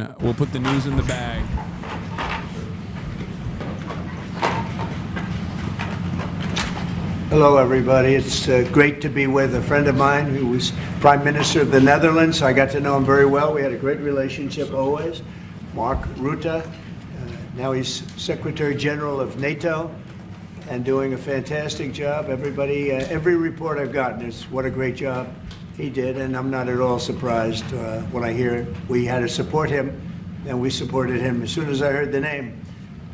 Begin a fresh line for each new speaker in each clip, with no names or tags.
on. We'll put the news in the bag.
Hello, everybody. It's great to be with a friend of mine who was Prime Minister of the Netherlands. I got to know him very well. We had a great relationship always. Mark Rutte. Now he's Secretary General of Nato and doing a fantastic job. Everybody, every report I've gotten is what a great job he did, and I'm not at all surprised when I hear it. We had to support him, and we supported him as soon as I heard the name.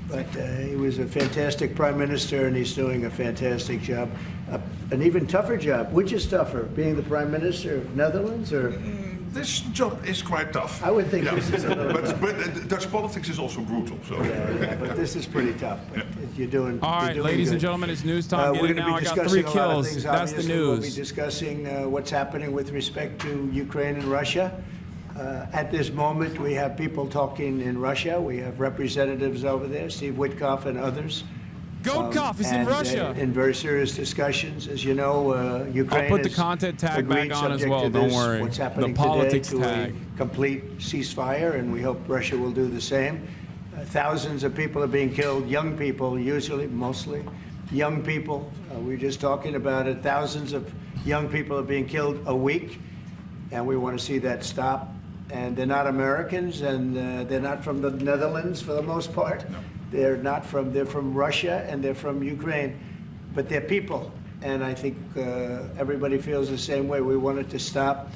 But he was a fantastic Prime Minister, and he's doing a fantastic job. An even tougher job. Which is tougher, being the Prime Minister of Netherlands, or?
This job is quite tough.
I would think this is a little
but Dutch politics is also brutal. So.
Yeah, but this is pretty tough. But you're doing.
All right, ladies and gentlemen, it's news time.
We're going to
now.
be
I got 3
discussing a lot of
kills.
things.
That's the
Obviously,
news.
we'll be discussing what's happening with respect to Ukraine and Russia. At this moment, we have people talking in Russia. We have representatives over there, Steve Witkoff and others.
Goatkov is in Russia.
In very serious discussions. As you know, Ukraine
I'll put the content tag back on as well. Don't worry.
What's happening
the politics
today to
tag.
a complete ceasefire, and we hope Russia will do the same. Thousands of people are being killed, young people, usually, mostly young people. We were just talking about it. Thousands of young people are being killed a week, and we want to see that stop. And they're not Americans, and they're not from the Netherlands for the most part.
No.
They're from Russia, and they're from Ukraine, but they're people. And I think everybody feels the same way. We want it to stop.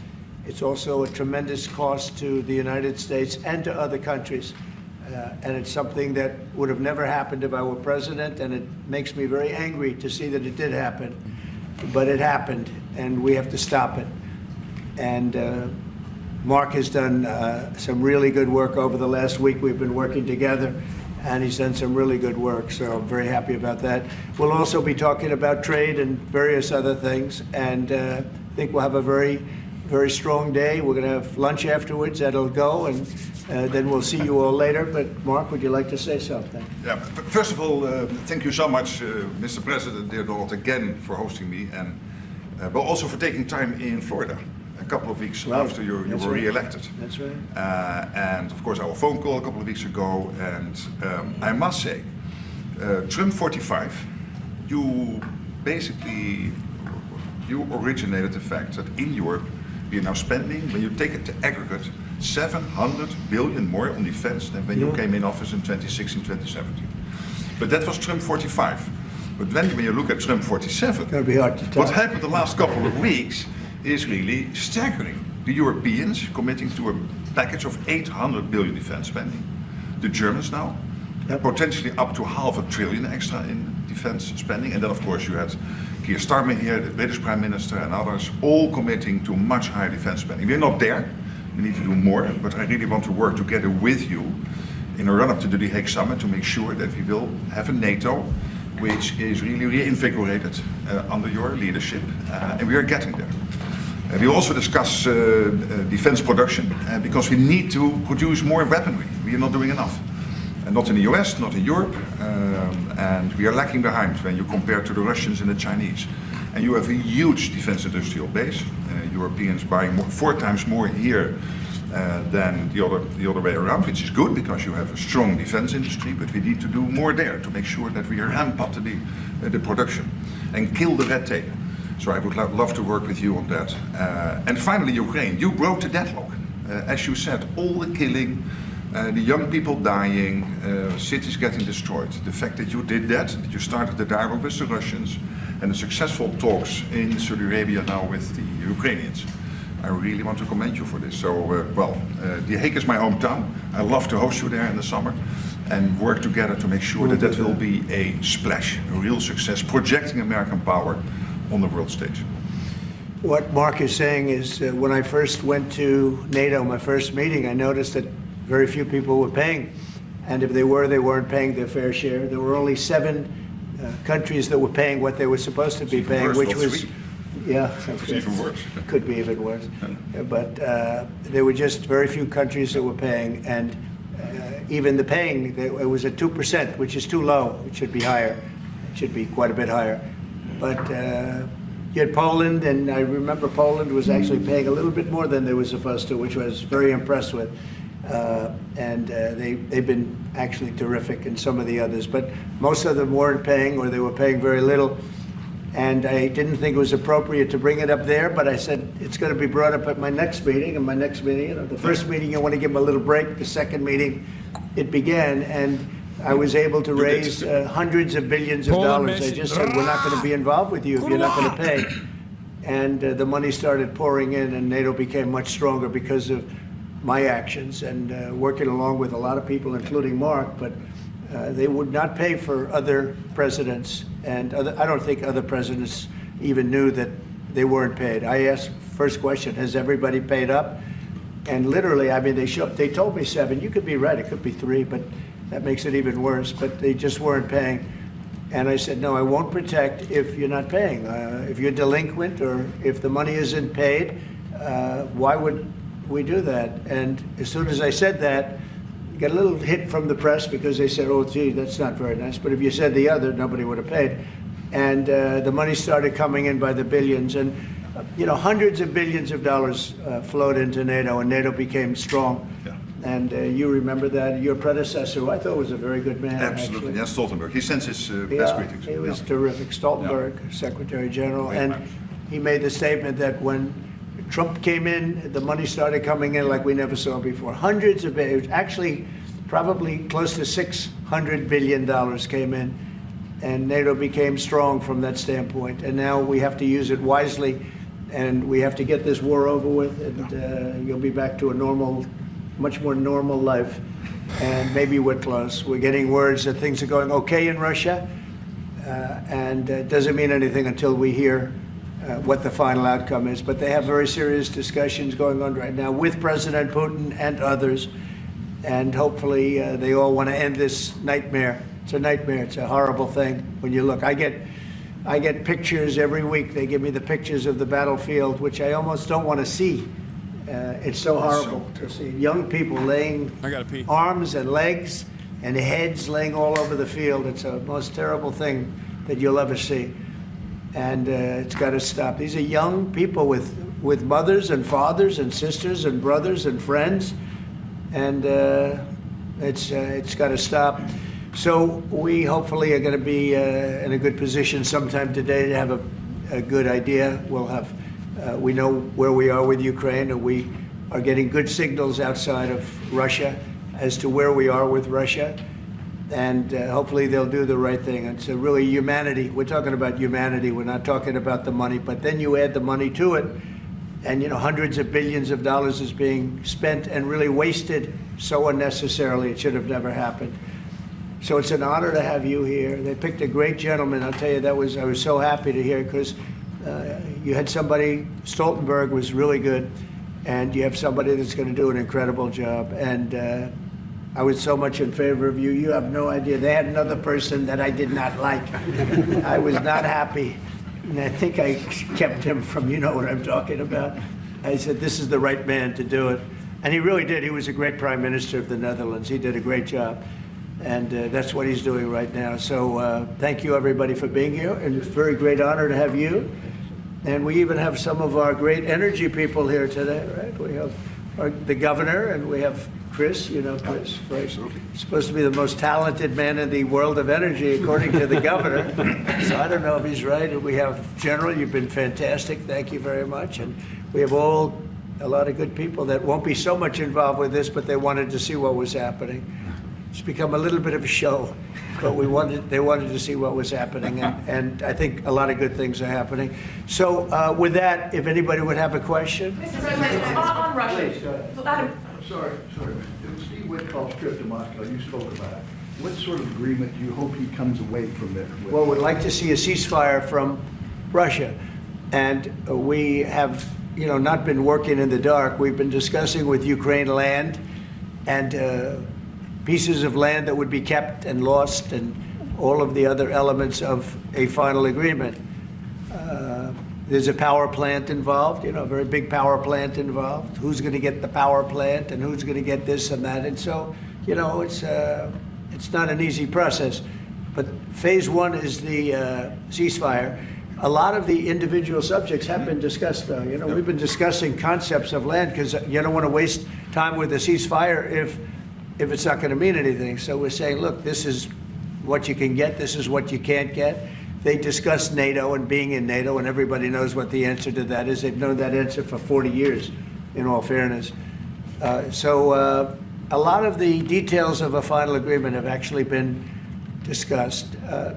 It's also a tremendous cost to the United States and to other countries. And it's something that would have never happened if I were president, and it makes me very angry to see that it did happen. But it happened, and we have to stop it. And Mark has done some really good work over the last week. We've been working together, and he's done some really good work, so I'm very happy about that. We'll also be talking about trade and various other things, and I think we'll have a very, very strong day. We're going to have lunch afterwards. That'll go, and then we'll see you all later. But Mark, would you like to say something?
Yeah. First of all, thank you so much, Mr. President, dear Donald, again for hosting me, and but also for taking time in Florida. A couple of weeks after you were re-elected.
That's right.
And of course our phone call a couple of weeks ago, and I must say, Trump 45, you originated the fact that in Europe we are now spending, when you take it to aggregate, 700 billion more on defense than when you came in office in 2016, 2017. But that was Trump 45. But when you look at Trump 47,
Gonna be hard to tell.
what happened the last couple of weeks is really staggering. The Europeans committing to a package of 800 billion defense spending. The Germans now, potentially up to $500 billion extra in defense spending. And then of course you had Keir Starmer here, the British Prime Minister, and others, all committing to much higher defense spending. We're not there, we need to do more, but I really want to work together with you in a run-up to the The Hague Summit to make sure that we will have a NATO which is really reinvigorated under your leadership, and we are getting there. We also discuss defense production because we need to produce more weaponry. We are not doing enough. Not in the US, not in Europe, and we are lacking behind when you compare to the Russians and the Chinese. And you have a huge defense industrial base. Europeans buying 4 times more here than the other way around, which is good because you have a strong defense industry, but we need to do more there to make sure that we ramp up the production and kill the red tape. So I would love to work with you on that. And finally, Ukraine, you broke the deadlock. As you said, all the killing, the young people dying, cities getting destroyed. The fact that you did that you started the dialogue with the Russians and the successful talks in Saudi Arabia now with the Ukrainians. I really want to commend you for this. So, The Hague is my hometown. I love to host you there in the summer and work together to make sure that will be a splash, a real success, projecting American power on the world stage.
What Mark is saying is when I first went to NATO, my first meeting, I noticed that very few people were paying. And if they were, they weren't paying their fair share. There were only 7 countries that were paying what they were supposed to be paying,
worse,
which
not
was...
3.
Yeah,
it's even worse.
Could be even worse. But there were just very few countries that were paying, and even the paying, it was at 2%, which is too low. It should be higher. It should be quite a bit higher. But you had Poland, and I remember Poland was actually paying a little bit more than they were supposed to, which I was very impressed with. They've been actually terrific, and some of the others. But most of them weren't paying, or they were paying very little. And I didn't think it was appropriate to bring it up there, but I said it's going to be brought up at my next meeting. And my next meeting, the first meeting, you want to give them a little break. The second meeting, it began, and I was able to raise hundreds of billions of dollars. I just said, we're not going to be involved with you if you're not going to pay. And the money started pouring in, and NATO became much stronger because of my actions and working along with a lot of people, including Mark. But they would not pay for other presidents, and I don't think other presidents even knew that they weren't paid. I asked, first question, has everybody paid up? And literally, I mean, they told me 7. You could be right, it could be 3, but that makes it even worse. But they just weren't paying. And I said, no, I won't protect if you're not paying. If you're delinquent or if the money isn't paid, why would we do that? And as soon as I said that, got a little hit from the press because they said, oh, gee, that's not very nice. But if you said the other, nobody would have paid. And the money started coming in by the billions. And, hundreds of billions of dollars flowed into NATO, and NATO became strong. Yeah. And you remember that. Your predecessor, who I thought was a very good man.
Absolutely.
Actually.
Jens Stoltenberg. He sends his best greetings.
He was terrific. Stoltenberg, Secretary General. And he made the statement that when Trump came in, the money started coming in like we never saw before. Hundreds of billions, actually probably close to $600 billion came in, and NATO became strong from that standpoint. And now we have to use it wisely, and we have to get this war over with, and you'll be back to a normal, much more normal life. And maybe we're close. We're getting words that things are going okay in Russia, and it doesn't mean anything until we hear what the final outcome is. But they have very serious discussions going on right now with President Putin and others. And hopefully they all want to end this nightmare. It's a nightmare. It's a horrible thing when you look. I get pictures every week. They give me the pictures of the battlefield, which I almost don't want to see. It's so horrible to see young people laying arms and legs and heads laying all over the field. It's the most terrible thing that you'll ever see. And it's got to stop. These are young people with mothers and fathers and sisters and brothers and friends, and it's got to stop. So we hopefully are going to be in a good position sometime today to have a good idea. We'll have we know where we are with Ukraine, and we are getting good signals outside of Russia as to where we are with Russia. And hopefully they'll do the right thing. It's really humanity. We're talking about humanity. We're not talking about the money. But then you add the money to it, and hundreds of billions of dollars is being spent and really wasted so unnecessarily. It should have never happened. So it's an honor to have you here. They picked a great gentleman. I'll tell you, I was so happy to hear, because you had somebody. Stoltenberg was really good, and you have somebody that's going to do an incredible job. And I was so much in favor of you. You have no idea. They had another person that I did not like. I was not happy. And I think I kept him from, you know what I'm talking about. I said, this is the right man to do it. And he really did. He was a great prime minister of the Netherlands. He did a great job. And that's what he's doing right now. So thank you, everybody, for being here. And it's a very great honor to have you. And we even have some of our great energy people here today, right? We have the governor, and we have Chris, Chris, right? He's supposed to be the most talented man in the world of energy, according to the governor. So I don't know if he's right. And we have General, you've been fantastic. Thank you very much. And we have a lot of good people that won't be so much involved with this, but they wanted to see what was happening. It's become a little bit of a show, but they wanted to see what was happening, and I think a lot of good things are happening. So with that, if anybody would have a question.
Mr. President, on Russia.
Please, Sorry. Steve Witkoff's trip to Moscow, you spoke about it. What sort of agreement do you hope he comes away from there with?
Well, we'd like to see a ceasefire from Russia. And we have, not been working in the dark. We've been discussing with Ukraine land and pieces of land that would be kept and lost, and all of the other elements of a final agreement. There's a power plant involved, a very big power plant involved. Who's going to get the power plant, and who's going to get this and that? And so, it's not an easy process. But phase one is the ceasefire. A lot of the individual subjects have been discussed, though. We've been discussing concepts of land, because you don't want to waste time with a ceasefire if it's not going to mean anything. So we're saying, look, this is what you can get. This is what you can't get. They discussed NATO and being in NATO, and everybody knows what the answer to that is. They've known that answer for 40 years, in all fairness. So a lot of the details of a final agreement have actually been discussed.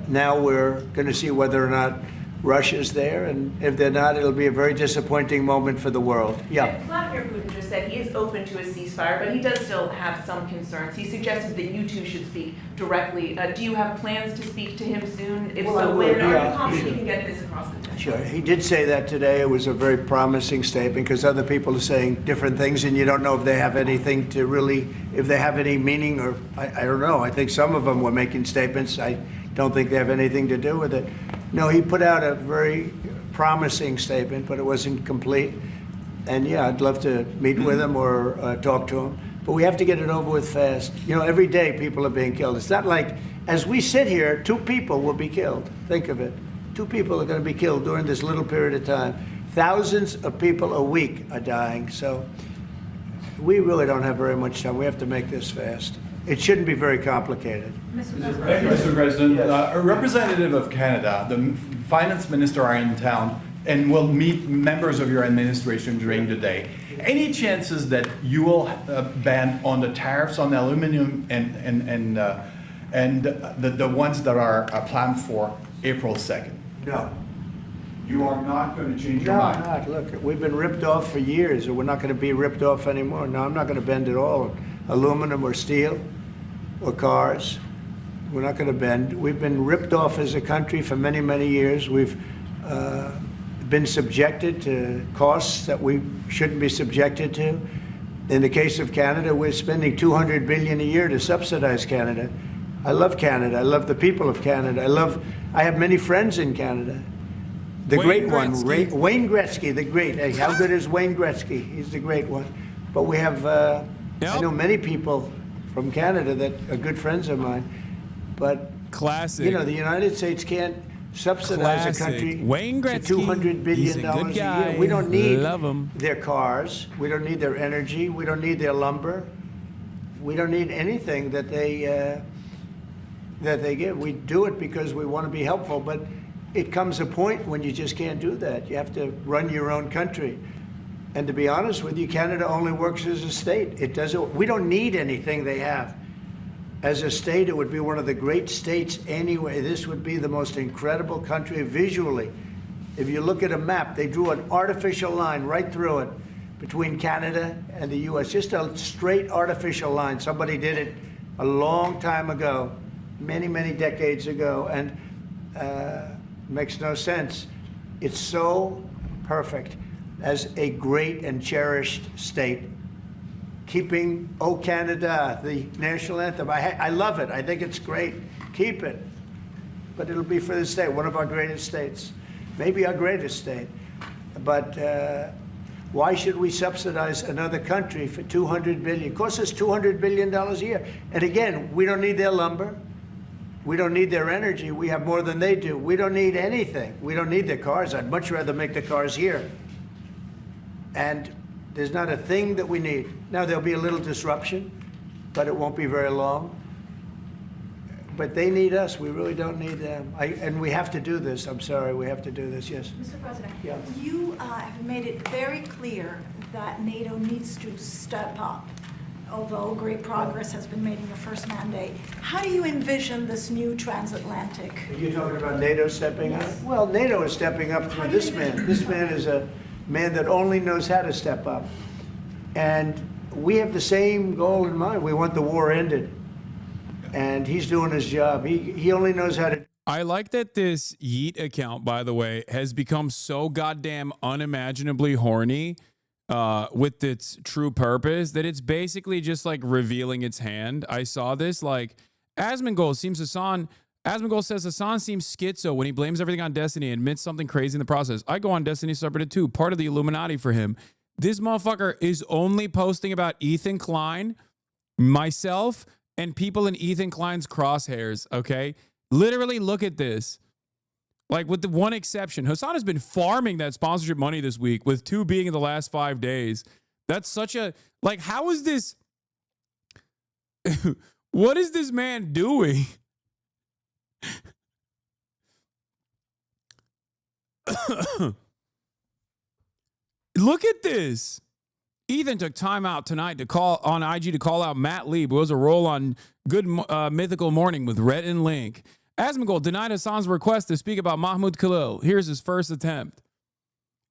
Now we're going to see whether or not Russia's there, and if they're not, it'll be a very disappointing moment for the world. Yeah.
Vladimir Putin just said he is open to a ceasefire, but he does still have some concerns. He suggested that you two should speak directly. Do you have plans to speak to him soon? If so, when are you confident you can get this across the table?
Sure. He did say that today. It was a very promising statement because other people are saying different things, and you don't know if they have anything to really, if they have any meaning, or I don't know. I think some of them were making statements. I don't think they have anything to do with it. No, he put out a very promising statement, but it wasn't complete. And yeah, I'd love to meet with him or talk to him. But we have to get it over with fast. You know, every day people are being killed. It's not like, as we sit here, 2 people will be killed. Think of it. 2 people are going to be killed during this little period of time. Thousands of people a week are dying. So we really don't have very much time. We have to make this fast. It shouldn't be very complicated.
Thank you, Mr. President.
Yes.
A representative of Canada, the finance minister, are in town and will meet members of your administration during the day. Any chances that you will ban on the tariffs on aluminum and the ones that are planned for April 2nd?
No.
You are not going to change your
No,
mind?
I'm not. Look, we've been ripped off for years, and we're not going to be ripped off anymore. No, I'm not going to bend at all. Aluminum or steel or cars. We're not going to bend. We've been ripped off as a country for many, many years. We've been subjected to costs that we shouldn't be subjected to. In the case of Canada, we're spending $200 billion a year to subsidize Canada. I love Canada. I love the people of Canada. I have many friends in Canada. The great one, Wayne Gretzky, the great. Hey, how good is Wayne Gretzky? He's the great one. But we have, I know many people from Canada that are good friends of mine. But,
classic.
You know, the United States can't subsidize a country
Wayne Gretzky,
to $200 billion
he's a good guy.
a year. We don't need
Love him.
their cars. We don't need their energy. We don't need their lumber. We don't need anything that they give. We do it because we want to be helpful, but it comes a point when you just can't do that. You have to run your own country. And to be honest with you, Canada only works as a state. It doesn't. We don't need anything they have. As a state, it would be one of the great states anyway. This would be the most incredible country visually. If you look at a map, they drew an artificial line right through it between Canada and the U.S. Just a straight artificial line. Somebody did it a long time ago, many, many decades ago, and makes no sense. It's so perfect as a great and cherished state. Keeping "O Canada," the national anthem. I love it. I think it's great. Keep it. But it'll be for the state, one of our greatest states. Maybe our greatest state. But why should we subsidize another country for $200 billion? It costs us $200 billion a year. And again, we don't need their lumber. We don't need their energy. We have more than they do. We don't need anything. We don't need their cars. I'd much rather make the cars here. And there's not a thing that we need. Now, there'll be a little disruption, but it won't be very long. But they need us. We really don't need them. And we have to do this. I'm sorry. We have to do this. Yes.
Mr. President,
Yeah.
you have made it very clear that NATO needs to step up, although great progress has been made in your first mandate. How do you envision this new transatlantic?
Are you talking about NATO stepping up? Well, NATO is stepping up through this man. This man is a man that only knows how to step up. And we have the same goal in mind. We want the war ended. And he's doing his job. He only knows how to.
I like that this Yeet account, by the way, has become so goddamn unimaginably horny with its true purpose that it's basically just like revealing its hand. I saw this like Asmongold says Hassan seems schizo when he blames everything on Destiny and admits something crazy in the process. I go on Destiny subreddit too, part of the Illuminati for him. This motherfucker is only posting about Ethan Klein, myself, and people in Ethan Klein's crosshairs, okay? Literally look at this. Like with the one exception, Hassan has been farming that sponsorship money this week with 2 being in the last 5 days. That's such a, like, how is this? What is this man doing? Look at this. Ethan took time out tonight to call on IG to call out Matt Lieb, who was a role on Good Mythical Morning with Rhett and Link. Asmongold denied Hassan's request to speak about Mahmoud Khalil. Here's his first attempt.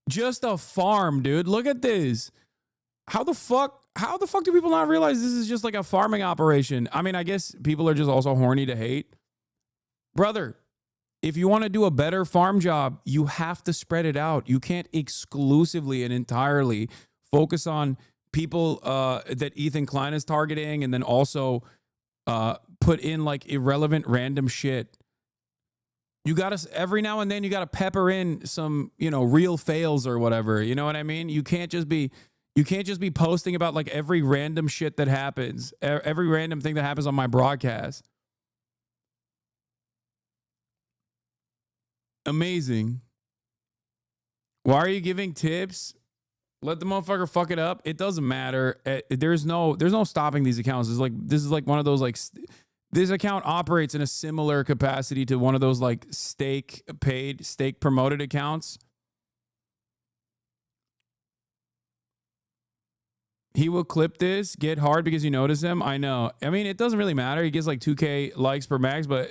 Just a farm, dude. Look at this. How the fuck do people not realize this is just like a farming operation? I mean, I guess people are just also horny to hate. Brother, if you want to do a better farm job, you have to spread it out. You can't exclusively and entirely focus on people that Ethan Klein is targeting and then also put in like irrelevant random shit. You got to, every now and then you got to pepper in some, you know, real fails or whatever. You know what I mean? You can't just be posting about like every random shit that happens, every random thing that happens on my broadcast. Amazing. Why are you giving tips? Let the motherfucker fuck it up. It doesn't matter. There's no stopping these accounts. This is like one of those like this account operates in a similar capacity to one of those like stake promoted accounts. He will clip this, get hard because you notice him. I know. I mean, it doesn't really matter. He gets like 2K likes per max, but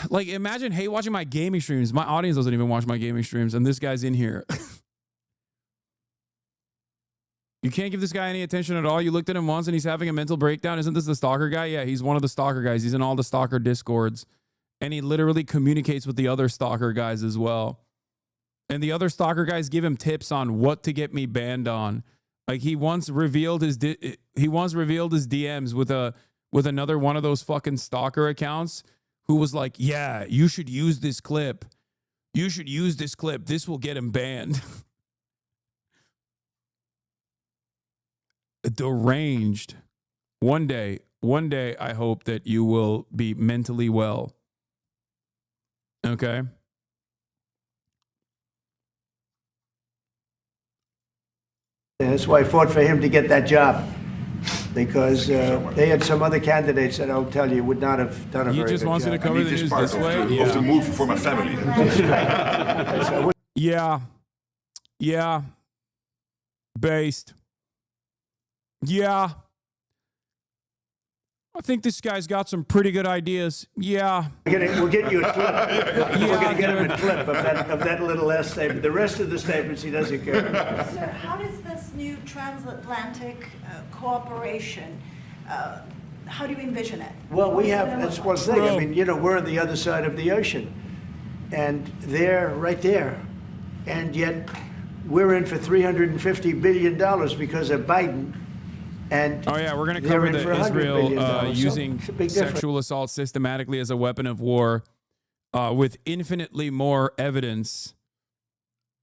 like imagine, hey, watching my gaming streams. My audience doesn't even watch my gaming streams, and this guy's in here. You can't give this guy any attention at all. You looked at him once and he's having a mental breakdown. Isn't this the stalker guy? Yeah, he's one of the stalker guys. He's in all the stalker discords. And he literally communicates with the other stalker guys as well. And the other stalker guys give him tips on what to get me banned on. Like he once revealed his DMs with another one of those fucking stalker accounts who was like, yeah, you should use this clip. You should use this clip. This will get him banned. Deranged. One day, I hope that you will be mentally well. Okay?
That's why I fought for him to get that job. Because they had some other candidates that I'll tell you would not have done a very good job.
He just wants you to cover the news this way?
Of the move for my family.
Yeah. Based. Yeah. I think this guy's got some pretty good ideas. Yeah.
We'll get you a clip. We're going to get him a clip of that little last statement. The rest of the statements, he doesn't care.
Sir, how does this new transatlantic cooperation, how do you envision it?
Well, we have, that's one thing. I mean, you know, we're on the other side of the ocean. And they're right there. And yet we're in for $350 billion because of Biden. And
oh yeah, we're going to cover the Israel using sexual assault systematically as a weapon of war with infinitely more evidence,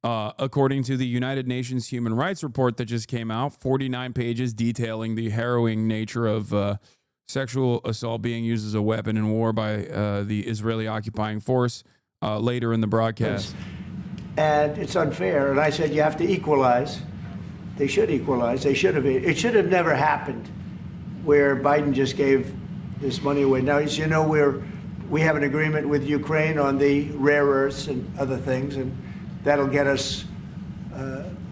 according to the United Nations Human Rights Report that just came out, 49 pages detailing the harrowing nature of sexual assault being used as a weapon in war by the Israeli occupying force later in the broadcast.
And it's unfair. And I said, you have to equalize. They should equalize. They should have. It should have never happened where Biden just gave this money away. Now, as you know, we have an agreement with Ukraine on the rare earths and other things, and that'll get us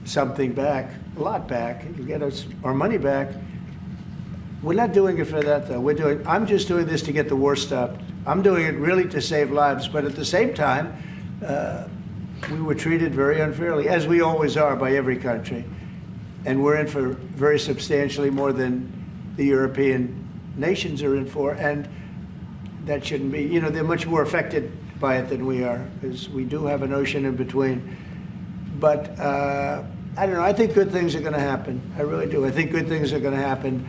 something back, a lot back. It'll get us our money back. We're not doing it for that, though. I'm just doing this to get the war stopped. I'm doing it really to save lives, but at the same time, we were treated very unfairly, as we always are by every country. And we're in for very substantially more than the European nations are in for, and that shouldn't be. You know, they're much more affected by it than we are, because we do have an ocean in between. But I don't know. I think good things are going to happen. I really do. I think good things are going to happen.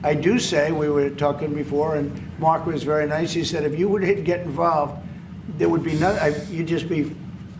I do say, we were talking before, and Mark was very nice. He said, if you would get involved, there would be nothing. You'd just be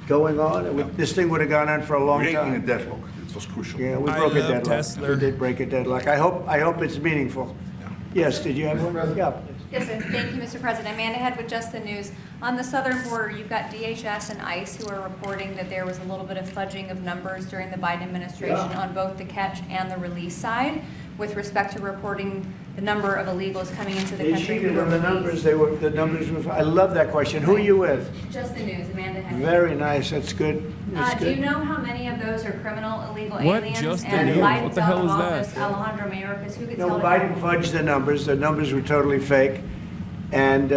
going on. This thing would have gone on for a long time.
Breaking a deadlock. It was crucial.
Yeah, we broke a deadlock. We did break a deadlock. I hope it's meaningful.
Yeah.
Yes, did you have one? Yeah.
Yes, sir. Thank you, Mr. President. Amanda Head with Just the News. On the southern border, you've got DHS and ICE who are reporting that there was a little bit of fudging of numbers during the Biden administration on both the catch and the release side with respect to reporting the number of illegals coming into the
They
country.
cheated on the numbers. The numbers were, I love that question. Who are you with?
Just the News, Amanda Head.
Very nice. That's good. That's
Do you
good.
know how many of those are criminal, illegal
What?
aliens?
Just the
and
News?
Biden's
What the
out
hell
of
is that?
office, Alejandro Mayorkas, who gets
No,
held
Biden
accountable?
fudged the numbers. The numbers were totally fake. And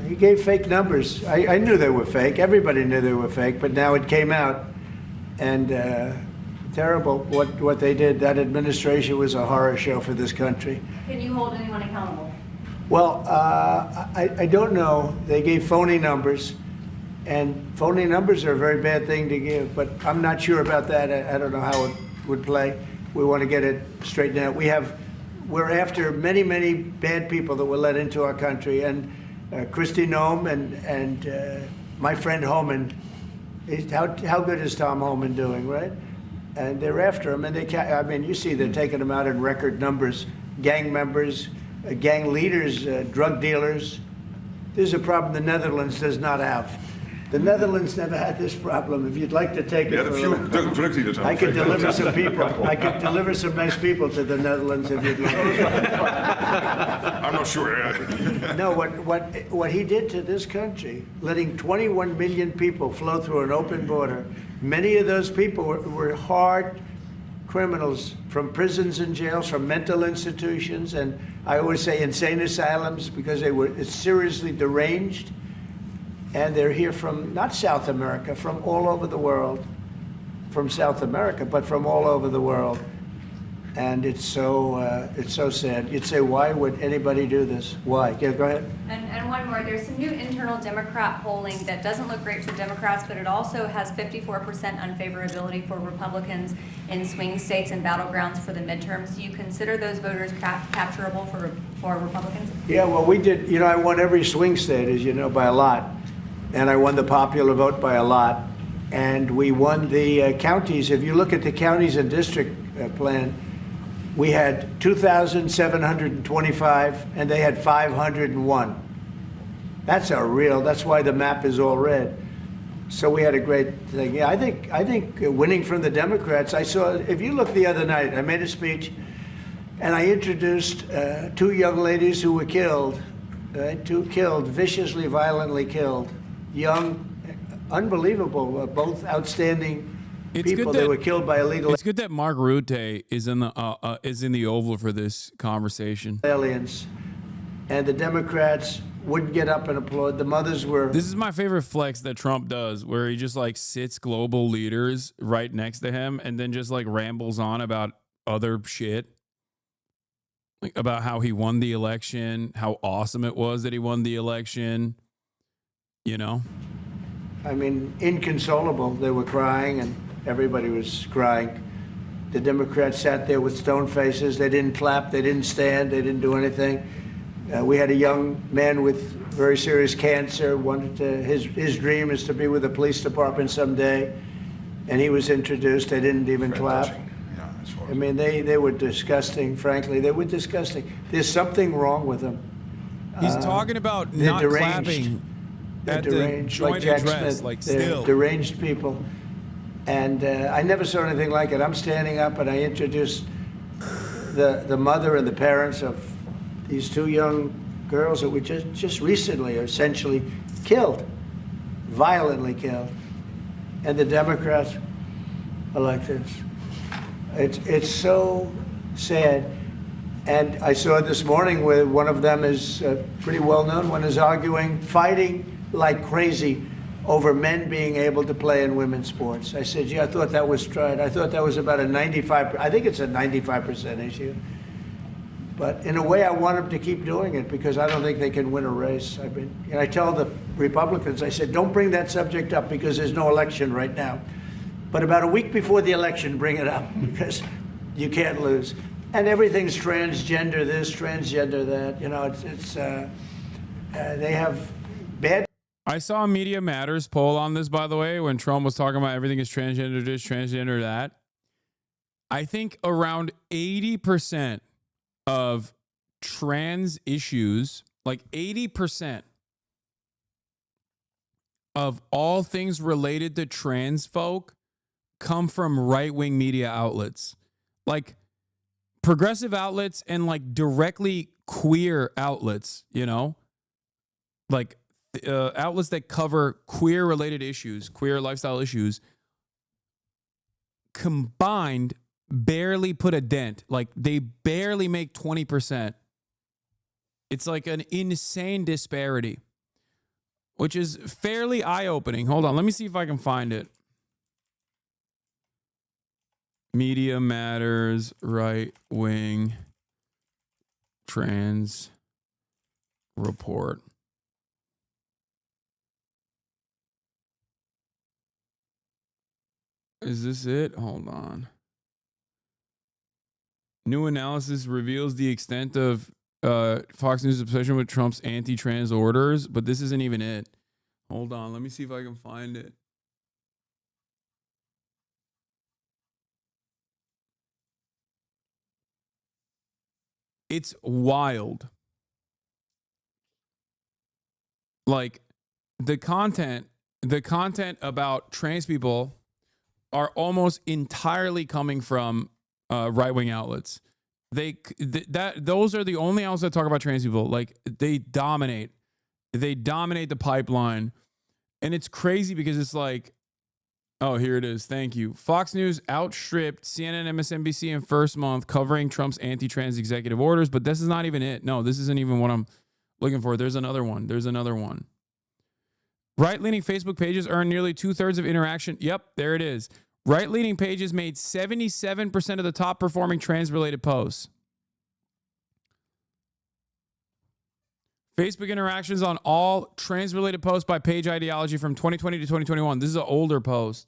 he gave fake numbers. I knew they were fake. Everybody knew they were fake, but now it came out. And terrible what they did. That administration was a horror show for this country.
Can you hold anyone accountable?
Well, I don't know. They gave phony numbers. And phony numbers are a very bad thing to give, but I'm not sure about that. I don't know how it would play. We want to get it straightened out. We're after many, many bad people that were let into our country, and Kristi Noem and my friend Homan. How good is Tom Homan doing, right? And they're after him, and I mean, you see they're taking him out in record numbers. Gang members, gang leaders, drug dealers. There's a problem the Netherlands does not have. The Netherlands never had this problem. If you'd like to take
We
it
had a
for
few
a
drug dealers.
I could deliver some people. I could deliver some nice people to the Netherlands if you'd like.
I'm not sure.
No, what he did to this country, letting 21 million people flow through an open border, many of those people were hard criminals from prisons and jails, from mental institutions, and I always say insane asylums because they were seriously deranged. And they're here from, not South America, from all over the world. From South America, but from all over the world. And it's so sad. You'd say, why would anybody do this? Why? Yeah, go ahead.
And one more, there's some new internal Democrat polling that doesn't look great for Democrats, but it also has 54% unfavorability for Republicans in swing states and battlegrounds for the midterms. Do you consider those voters capturable for Republicans?
Yeah, well, we did, I won every swing state, as you know, by a lot. And I won the popular vote by a lot. And we won the counties. If you look at the counties and district plan, we had 2,725, and they had 501. That's why the map is all red. So we had a great thing. Yeah, I think winning from the Democrats, if you look the other night, I made a speech, and I introduced two young ladies who were killed, viciously, violently killed. Young, unbelievable, both outstanding people that were killed by illegal.
It's good that Mark Rutte is in the Oval for this conversation.
Aliens, and the Democrats wouldn't get up and applaud. The mothers were.
This is my favorite flex that Trump does, where he just like sits global leaders right next to him and then just like rambles on about other shit. Like about how he won the election, how awesome it was that he won the election.
I mean, inconsolable. They were crying, and everybody was crying. The Democrats sat there with stone faces. They didn't clap. They didn't stand. They didn't do anything. We had a young man with very serious cancer. His dream is to be with the police department someday, and he was introduced. They didn't even clap.
Yeah, that's
I mean, they were disgusting. Frankly, they were disgusting. There's something wrong with them.
He's talking about
they're
not
deranged.
clapping
They're
at the
deranged,
joint
like Jack
address,
Smith.
like
They're
still.
deranged people. And I never saw anything like it. I'm standing up and I introduced the mother and the parents of these two young girls that were just recently essentially killed, violently killed. And the Democrats are like this. It's so sad. And I saw this morning where one of them is pretty well known, one is fighting like crazy over men being able to play in women's sports. I said, I thought that was tried. I thought that was about I think it's a 95% issue. But in a way, I want them to keep doing it because I don't think they can win a race. And I tell the Republicans, I said, don't bring that subject up because there's no election right now. But about a week before the election, bring it up because you can't lose. And everything's transgender this, transgender that. They have bad.
I saw a Media Matters poll on this, by the way, when Trump was talking about everything is transgender this, transgender that. I think around 80% of trans issues, like 80% of all things related to trans folk come from right-wing media outlets. Like progressive outlets and like directly queer outlets, you know? Like outlets that cover queer-related issues, queer lifestyle issues, combined barely put a dent. Like they barely make 20%. It's like an insane disparity, which is fairly eye-opening. Hold on, let me see if I can find it. Media Matters, right-wing trans report. Is this it? Hold on. New analysis reveals the extent of Fox News' obsession with Trump's anti-trans orders, but this isn't even it. Hold on, let me see if I can find it. It's wild. Like the content about trans people are almost entirely coming from right-wing outlets. Those are the only outlets that talk about trans people. Like they dominate the pipeline, and it's crazy because it's like, oh, here it is. Thank you. Fox News outstripped CNN, MSNBC in first month covering Trump's anti-trans executive orders, but this is not even it. No, this isn't even what I'm looking for. There's another one. Right-leaning Facebook pages earn nearly 2/3 of interaction. Yep, there it is. Right-leaning pages made 77% of the top-performing trans-related posts. Facebook interactions on all trans-related posts by page ideology from 2020 to 2021. This is an older post.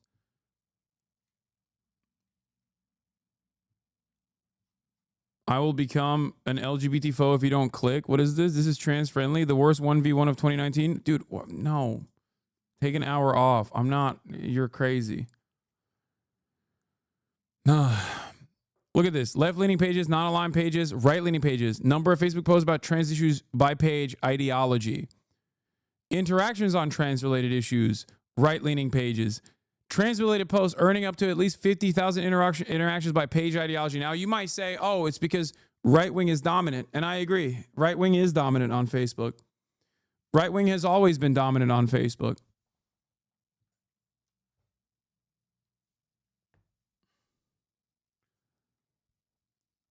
I will become an LGBT foe if you don't click. What is this? This is trans-friendly. The worst 1v1 of 2019. Dude, no. Take an hour off. I'm not. You're crazy. Look at this. Left-leaning pages, non-aligned pages, right-leaning pages. Number of Facebook posts about trans issues by page ideology. Interactions on trans-related issues, right-leaning pages. Trans-related posts earning up to at least 50,000 interactions by page ideology. Now, you might say, oh, it's because right-wing is dominant. And I agree. Right-wing is dominant on Facebook. Right-wing has always been dominant on Facebook.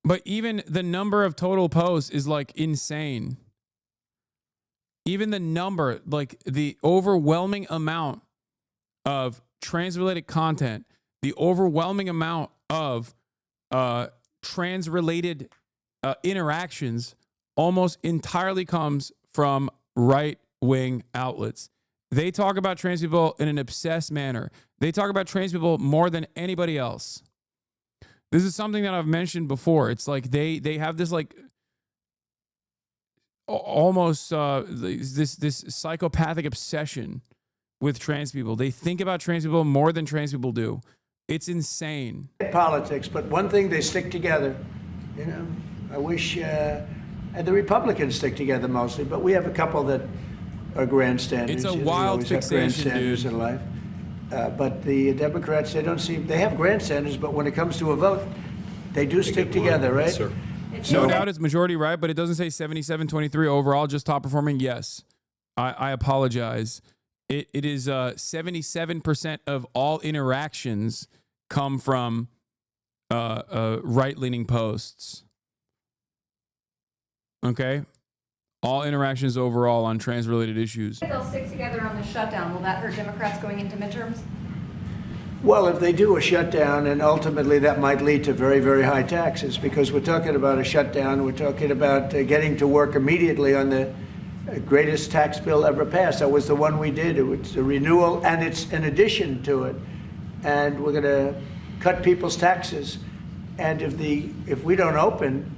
But even the number of total posts is like insane. Even the number, like the overwhelming amount of trans-related content, the overwhelming amount of trans-related interactions almost entirely comes from right-wing outlets. They talk about trans people in an obsessed manner. They talk about trans people more than anybody else. This is something that I've mentioned before. It's like they have this like almost this psychopathic obsession with trans people. They think about trans people more than trans people do. It's insane.
Politics, but one thing, they stick together. You know, I wish, and the Republicans stick together mostly, but we have a couple that are grandstanders.
It's a
You
wild
always have
fixation,
grandstanders
dude.
in life. But the Democrats, they have grandstanders, but when it comes to a vote, they do stick together, right?
Yes, sir.
No doubt it's majority right, but it doesn't say 77-23 overall, just top performing. Yes, I apologize. It is 77% of all interactions come from right-leaning posts. Okay? All interactions overall on trans-related issues.
They'll stick together on the shutdown. Will that hurt Democrats going into midterms?
Well, if they do a shutdown, and ultimately that might lead to very, very high taxes, because we're talking about a shutdown, we're talking about getting to work immediately on the greatest tax bill ever passed. That was the one we did. It was a renewal, and it's an addition to it. And we're going to cut people's taxes. And if we don't open,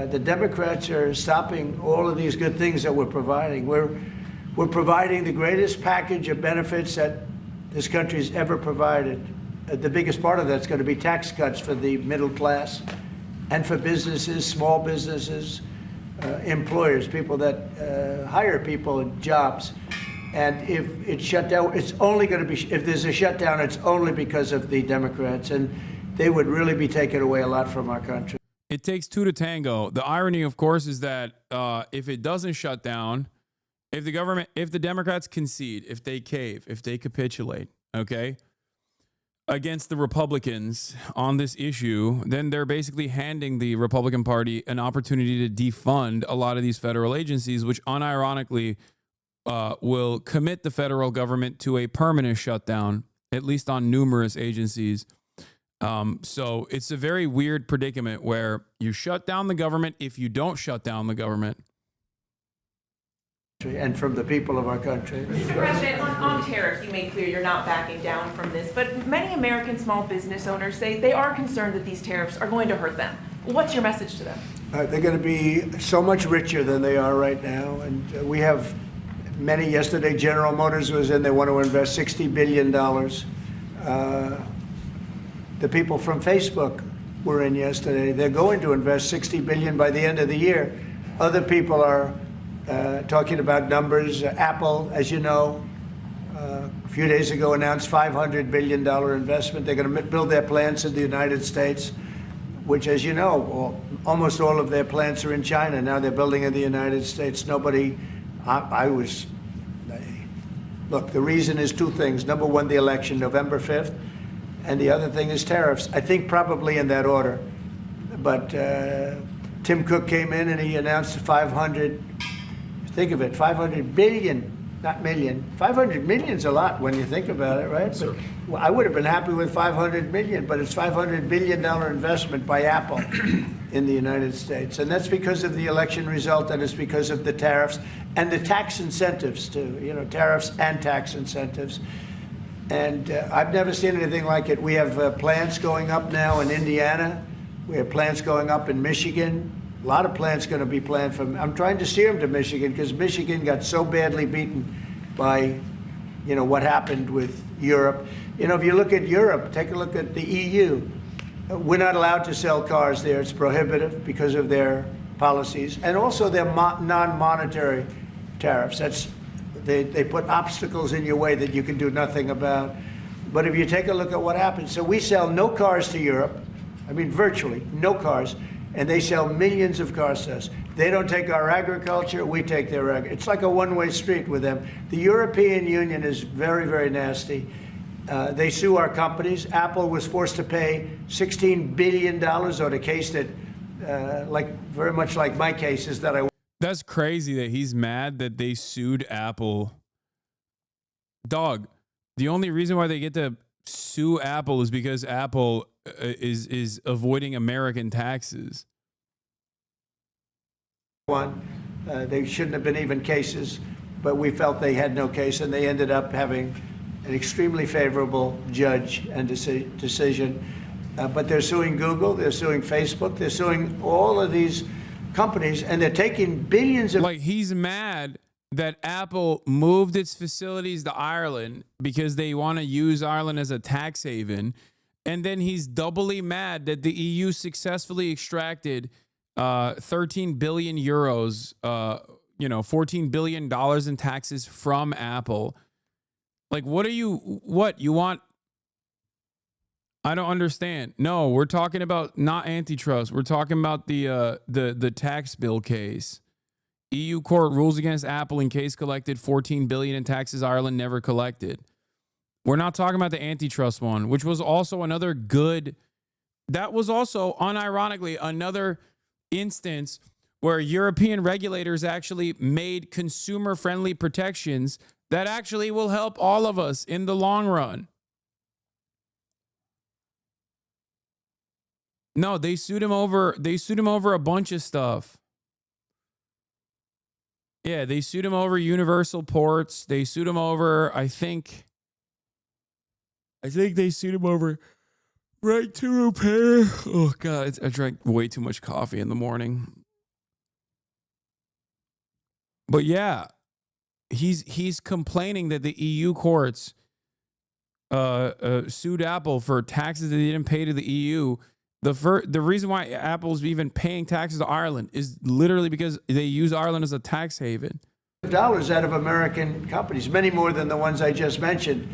the Democrats are stopping all of these good things that we're providing. We're providing the greatest package of benefits that this country's ever provided. The biggest part of that's going to be tax cuts for the middle class and for businesses, small businesses, employers, people that hire people in jobs. And if it's shut down, it's only going to be, if there's a shutdown, it's only because of the Democrats. And they would really be taking away a lot from our country.
It takes two to tango. The irony, of course, is that if it doesn't shut down, if the Democrats concede, if they cave, if they capitulate, okay, against the Republicans on this issue, then they're basically handing the Republican Party an opportunity to defund a lot of these federal agencies, which unironically will commit the federal government to a permanent shutdown, at least on numerous agencies. So it's a very weird predicament where you shut down the government if you don't shut down the government.
And from the people of our country.
Mr. President, on tariffs, you made clear you're not backing down from this, but many American small business owners say they are concerned that these tariffs are going to hurt them. What's your message to them?
They're going to be so much richer than they are right now. And we have many. Yesterday, General Motors was in. They want to invest $60 billion. The people from Facebook were in yesterday. They're going to invest $60 billion by the end of the year. Other people are talking about numbers. Apple, as you know, a few days ago announced $500 billion investment. They're going to build their plants in the United States, which, as you know, almost all of their plants are in China. Now they're building in the United States. Look, the reason is two things. Number one, the election, November 5th. And the other thing is tariffs. I think probably in that order. But Tim Cook came in and he announced 500, think of it, 500 billion, not million. 500 million's a lot when you think about it, right? But, well, I would have been happy with 500 million, but it's $500 billion investment by Apple in the United States. And that's because of the election result, and it's because of the tariffs and the tax incentives too, you know, tariffs and tax incentives. And I've never seen anything like it. We have plants going up now in Indiana. We have plants going up in Michigan. A lot of plants going to be planned from. I'm trying to steer them to Michigan because Michigan got so badly beaten by, you know, what happened with Europe. You know, if you look at Europe, take a look at the EU. We're not allowed to sell cars there. It's prohibitive because of their policies and also their non-monetary tariffs. They put obstacles in your way that you can do nothing about. But if you take a look at what happens, so we sell no cars to Europe. I mean, virtually no cars. And they sell millions of cars to us. They don't take our agriculture, we take their agriculture. It's like a one-way street with them. The European Union is very, very nasty. They sue our companies. Apple was forced to pay $16 billion on a case that, very much like my cases that I.
That's crazy that he's mad that they sued Apple. Dog, the only reason why they get to sue Apple is because Apple is avoiding American taxes.
They shouldn't have been even cases, but we felt they had no case, and they ended up having an extremely favorable judge and decision. But they're suing Google, they're suing Facebook, they're suing all of these companies, and they're taking billions of.
Like, he's mad that Apple moved its facilities to Ireland because they want to use Ireland as a tax haven. And then he's doubly mad that the EU successfully extracted 13 billion euros, $14 billion in taxes from Apple. Like, what you want? I don't understand. No, we're talking about not antitrust. We're talking about the tax bill case. EU court rules against Apple in case collected 14 billion in taxes Ireland never collected. We're not talking about the antitrust one, which was also another good. That was also, unironically, another instance where European regulators actually made consumer-friendly protections that actually will help all of us in the long run. No, they sued him over a bunch of stuff. Yeah, they sued him over Universal Ports. They sued him over, I think they sued him over right to repair. Oh God, I drank way too much coffee in the morning. But yeah, he's complaining that the EU courts sued Apple for taxes that they didn't pay to the EU, The reason why Apple's even paying taxes to Ireland is literally because they use Ireland as a tax haven.
Dollars out of American companies, many more than the ones I just mentioned.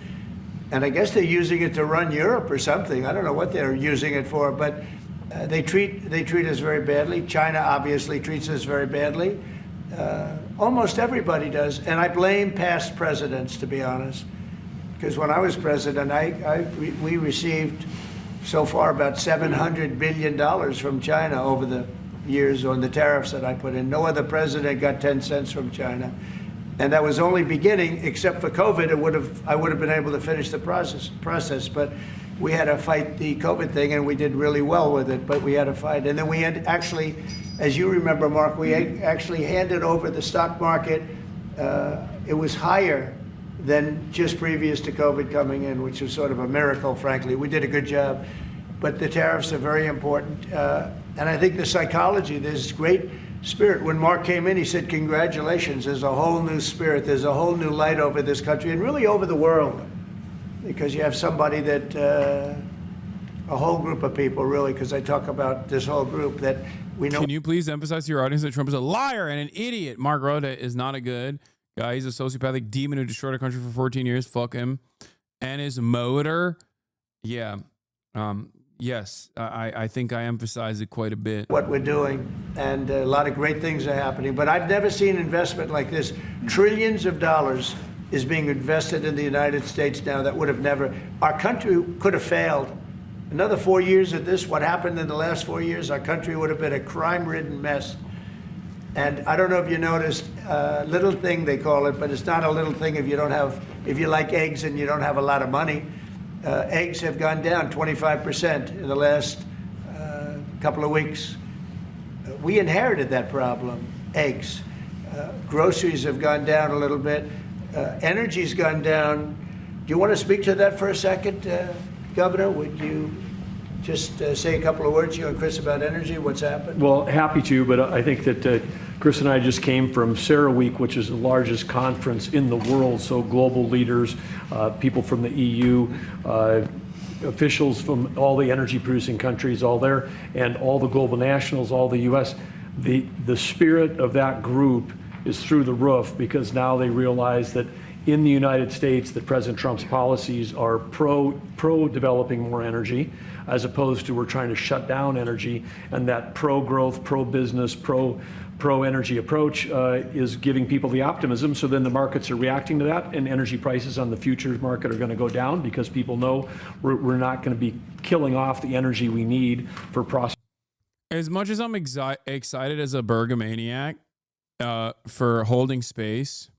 And I guess they're using it to run Europe or something. I don't know what they're using it for, but they treat us very badly. China obviously treats us very badly. Almost everybody does. And I blame past presidents, to be honest. Because when I was president, we received so far about $700 billion from China over the years on the tariffs that I put in. No other president got 10 cents from China. And that was only beginning, except for COVID. I would have been able to finish the process. But we had to fight the COVID thing, and we did really well with it. But we had to fight. And then we had actually, as you remember, Mark, we actually handed over the stock market. It was higher than just previous to COVID coming in, which was sort of a miracle, frankly. We did a good job. But the tariffs are very important. And I think the psychology, there's great spirit. When Mark came in, he said, congratulations, there's a whole new spirit, there's a whole new light over this country and really over the world. Because you have somebody that, a whole group of people really, because I talk about this whole group that we know.
Can you please emphasize to your audience that Trump is a liar and an idiot? Mark Rutte is not a good guy. He's a sociopathic demon who destroyed our country for 14 years. Fuck him. And his motor, yeah. Yes, I think I emphasize it quite a bit.
What we're doing, and a lot of great things are happening, but I've never seen investment like this. Trillions of dollars is being invested in the United States now that would have never, our country could have failed. Another 4 years of this, what happened in the last 4 years, our country would have been a crime-ridden mess. And I don't know if you noticed, little thing they call it, but it's not a little thing if you like eggs and you don't have a lot of money. Eggs have gone down 25% in the last couple of weeks. We inherited that problem, eggs. Groceries have gone down a little bit. Energy's gone down. Do you want to speak to that for a second, Governor? Would you just say a couple of words, you and Chris, about energy, what's happened?
Well, happy to, but I think that Chris and I just came from CERAWeek, which is the largest conference in the world. So global leaders, people from the EU, officials from all the energy producing countries, all there, and all the global nationals, all the US. The spirit of that group is through the roof because now they realize that in the United States that President Trump's policies are pro-developing more energy, as opposed to we're trying to shut down energy, and that pro-growth, pro-business, pro-energy approach is giving people the optimism. So then the markets are reacting to that, and energy prices on the futures market are going to go down because people know we're not going to be killing off the energy we need for prosperity.
As much as I'm excited as a Bergamaniac for holding space,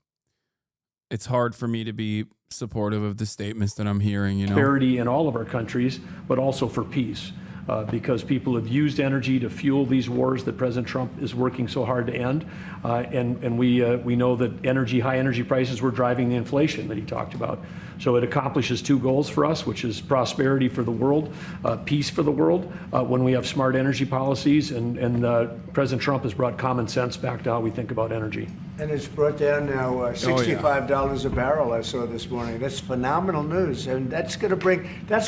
it's hard for me to be supportive of the statements that I'm hearing,
Prosperity in all of our countries, but also for peace. Because people have used energy to fuel these wars that President Trump is working so hard to end. And we know that high energy prices were driving the inflation that he talked about. So it accomplishes two goals for us, which is prosperity for the world, peace for the world, when we have smart energy policies. And President Trump has brought common sense back to how we think about energy.
And it's brought down now $65 a barrel, I saw this morning. That's phenomenal news. And that's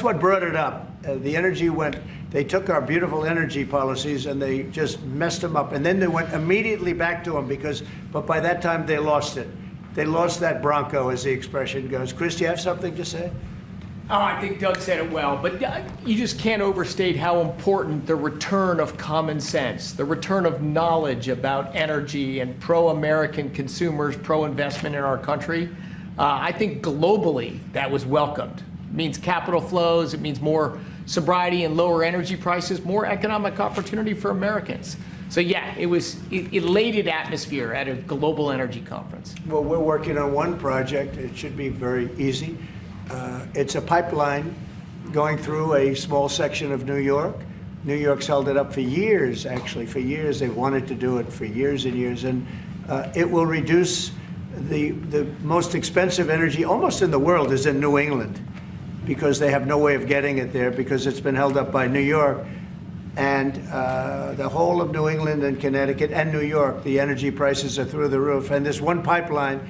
what brought it up. The energy they took our beautiful energy policies and they just messed them up. And then they went immediately back to them but by that time they lost it. They lost that Bronco, as the expression goes. Chris, do you have something to say?
Oh, I think Doug said it well, but you just can't overstate how important the return of common sense, the return of knowledge about energy and pro-American consumers, pro-investment in our country. I think globally that was welcomed. It means capital flows, it means more sobriety and lower energy prices, more economic opportunity for Americans. So yeah, it was an elated atmosphere at a global energy conference.
Well, we're working on one project. It should be very easy. It's a pipeline going through a small section of New York. New York's held it up for years, actually, for years. They've wanted to do it for years and years. And it will reduce the most expensive energy almost in the world is in New England because they have no way of getting it there because it's been held up by New York. And the whole of New England and Connecticut and New York, the energy prices are through the roof. And this one pipeline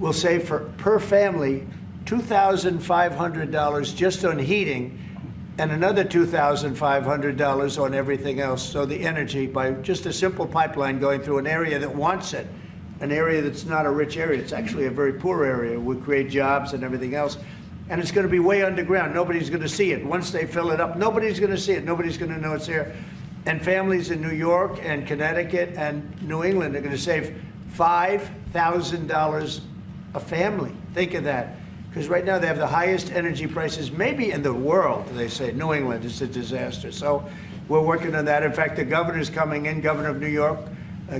will save per family $2,500 just on heating and another $2,500 on everything else. So the energy, by just a simple pipeline going through an area that wants it, an area that's not a rich area. It's actually a very poor area. We create jobs and everything else. And it's going to be way underground. Nobody's going to see it. Once they fill it up, nobody's going to see it. Nobody's going to know it's there. And families in New York and Connecticut and New England are going to save $5,000 a family. Think of that. Because right now they have the highest energy prices maybe in the world, they say. New England is a disaster. So we're working on that. In fact, the governor's coming in, Governor of New York,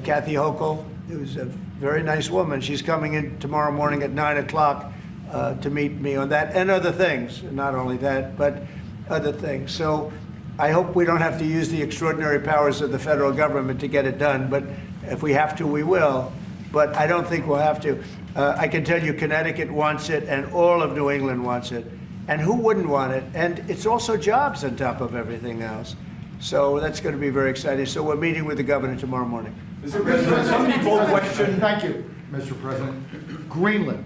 Kathy Hochul, who's a very nice woman. She's coming in tomorrow morning at 9 o'clock to meet me on that and other things. Not only that, but other things. So I hope we don't have to use the extraordinary powers of the federal government to get it done. But if we have to, we will. But I don't think we'll have to. I can tell you Connecticut wants it and all of New England wants it. And who wouldn't want it? And it's also jobs on top of everything else. So that's going to be very exciting. So we're meeting with the governor tomorrow morning.
Mr. President, some people question. Thank you, Mr. President. Greenland.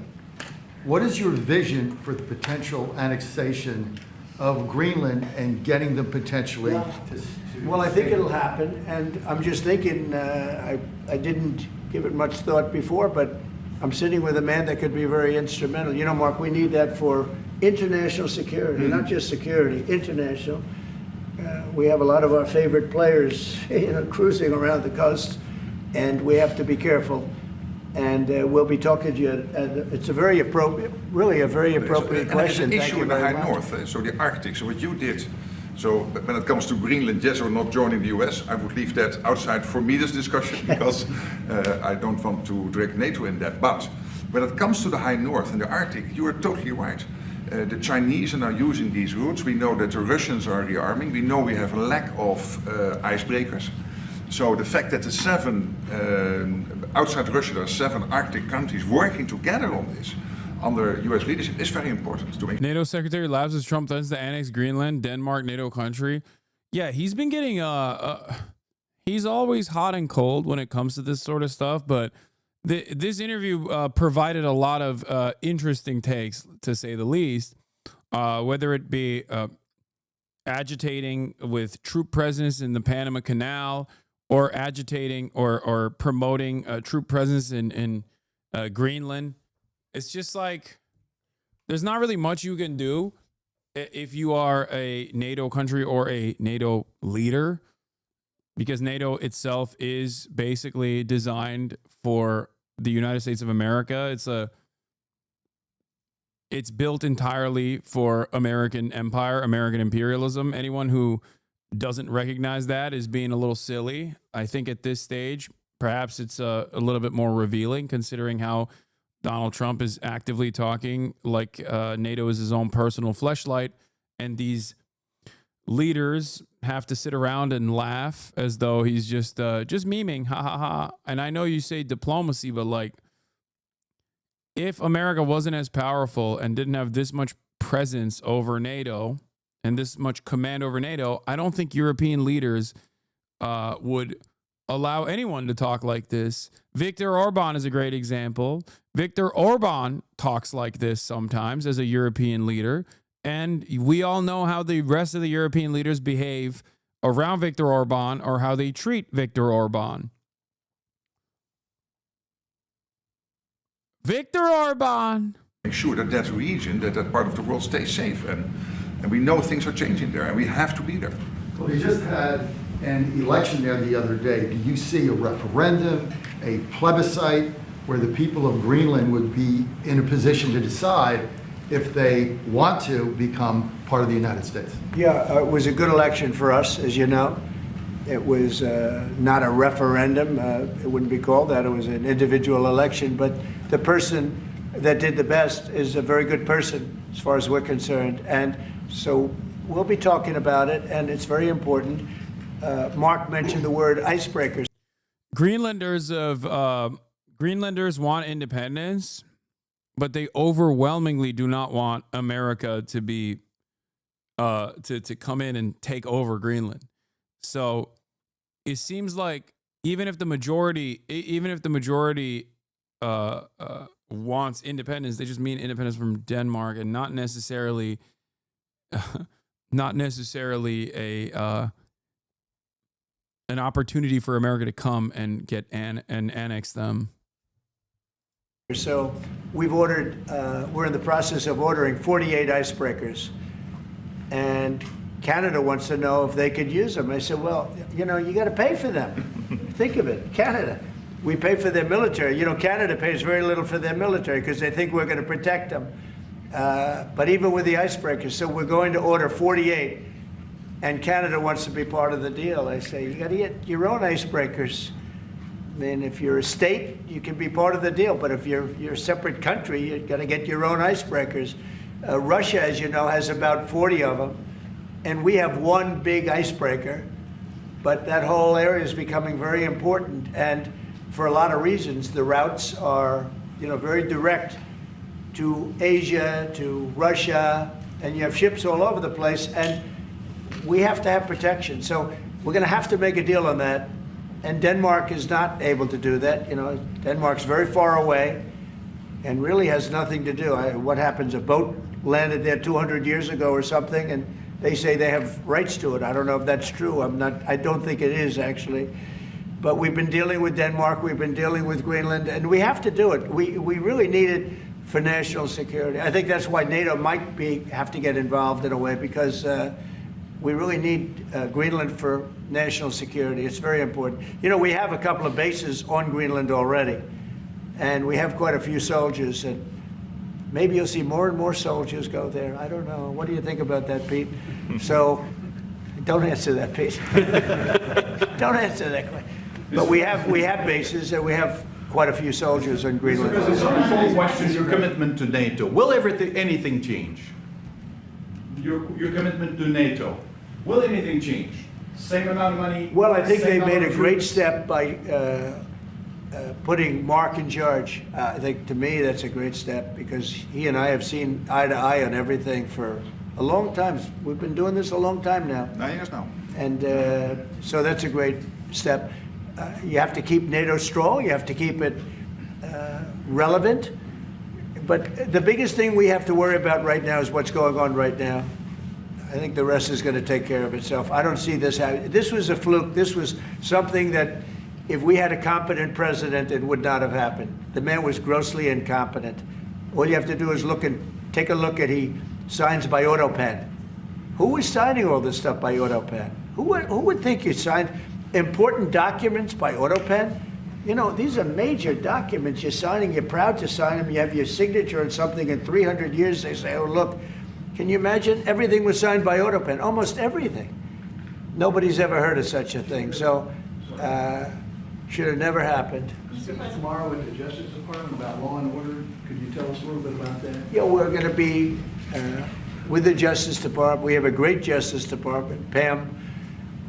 What is your vision for the potential annexation of Greenland and getting them potentially to
Well, I think it'll happen. And I'm just thinking, I didn't give it much thought before, but I'm sitting with a man that could be very instrumental. You know, Mark, we need that for international security, not just security, international. We have a lot of our favorite players, cruising around the coast, and we have to be careful. And we'll be talking to you. It's a very appropriate, really a very appropriate question.
There's an
Thank
issue
you
in the
very
high
much.
north, so the Arctic. So what you did, so when it comes to Greenland, yes or not joining the US, I would leave that outside for me, this discussion, because I don't want to drag NATO in that. But when it comes to the high north and the Arctic, you are totally right. The Chinese are now using these routes. We know that the Russians are rearming. We know we have a lack of icebreakers. So the fact that the outside Russia, there are 7 Arctic countries working together on this under US leadership is very important to make.
NATO Secretary Labs as Trump threatens to annex Greenland, Denmark, NATO country. Yeah, he's been getting he's always hot and cold when it comes to this sort of stuff, but this interview provided a lot of interesting takes, to say the least, whether it be agitating with troop presence in the Panama Canal, or agitating or promoting a troop presence in Greenland. It's just like there's not really much you can do if you are a NATO country or a NATO leader, because NATO itself is basically designed for the United States of America. It's built entirely for American empire, American imperialism. Anyone who doesn't recognize that is being a little silly. I think at this stage, perhaps it's a little bit more revealing, considering how Donald Trump is actively talking like NATO is his own personal fleshlight, and these leaders have to sit around and laugh as though he's just memeing, ha ha ha. And I know you say diplomacy, but like, if America wasn't as powerful and didn't have this much presence over NATO and this much command over NATO, I don't think European leaders would allow anyone to talk like this. Viktor Orban is a great example. Viktor Orban talks like this sometimes as a European leader, and we all know how the rest of the European leaders behave around Viktor Orban, or how they treat Viktor Orban. Viktor Orban!
Make sure that that region, that part of the world stays safe. And we know things are changing there, and we have to be there.
Well, we just had an election there the other day. Do you see a referendum, a plebiscite, where the people of Greenland would be in a position to decide if they want to become part of the United States?
Yeah, it was a good election for us, as you know. It was not a referendum. It wouldn't be called that. It was an individual election. But the person that did the best is a very good person, as far as we're concerned. And so we'll be talking about it, and it's very important. Mark mentioned the word icebreakers.
Greenlanders want independence, but they overwhelmingly do not want America to be to come in and take over Greenland. So it seems like even if the majority wants independence, they just mean independence from Denmark, and not necessarily not necessarily an opportunity for America to come and get and annex them.
So we've ordered, we're in the process of ordering 48 icebreakers. And Canada wants to know if they could use them. I said, well, you know, you got to pay for them. Think of it, Canada. We pay for their military. You know, Canada pays very little for their military because they think we're going to protect them. But even with the icebreakers, so we're going to order 48. And Canada wants to be part of the deal. I say, you got to get your own icebreakers. I mean, if you're a state, you can be part of the deal. But if you're a separate country, you've got to get your own icebreakers. Russia, as you know, has about 40 of them. And we have one big icebreaker. But that whole area is becoming very important. And for a lot of reasons, the routes are, you know, very direct to Asia, to Russia. And you have ships all over the place. And we have to have protection. So we're going to have to make a deal on that. And Denmark is not able to do that. You know, Denmark's very far away and really has nothing to do. What happens? A boat landed there 200 years ago or something, and they say they have rights to it. I don't know if that's true. I don't think it is, actually. But we've been dealing with Denmark. We've been dealing with Greenland, and we have to do it. We really need it for national security. I think that's why NATO might have to get involved in a way, because we really need Greenland for national security. It's very important. You know, we have a couple of bases on Greenland already, and we have quite a few soldiers, and maybe you'll see more and more soldiers go there. I don't know. What do you think about that, Pete? So, don't answer that, Pete. Don't answer that question. But we have bases, and we have quite a few soldiers on Greenland.
Because some question your commitment to NATO. Will anything change? Your commitment to NATO. Will anything change? Same amount of money?
Well, I think they made a great step by putting Mark in charge. I think, to me, that's a great step, because he and I have seen eye to eye on everything for a long time. We've been doing this a long time now.
9 years now.
And so that's a great step. You have to keep NATO strong. You have to keep it relevant. But the biggest thing we have to worry about right now is what's going on right now. I think the rest is going to take care of itself. I don't see this happening. This was a fluke. This was something that, if we had a competent president, it would not have happened. The man was grossly incompetent. All you have to do is take a look at, he signs by AutoPen. Who was signing all this stuff by AutoPen? Who would think you signed important documents by AutoPen? You know, these are major documents you're signing. You're proud to sign them. You have your signature on something. In 300 years, they say, oh, look, can you imagine? Everything was signed by AutoPen, almost everything. Nobody's ever heard of such a thing. So, should have never happened.
Tomorrow with the Justice Department about law and order, could you tell us a little bit about that?
Yeah, we're going to be with the Justice Department. We have a great Justice Department. Pam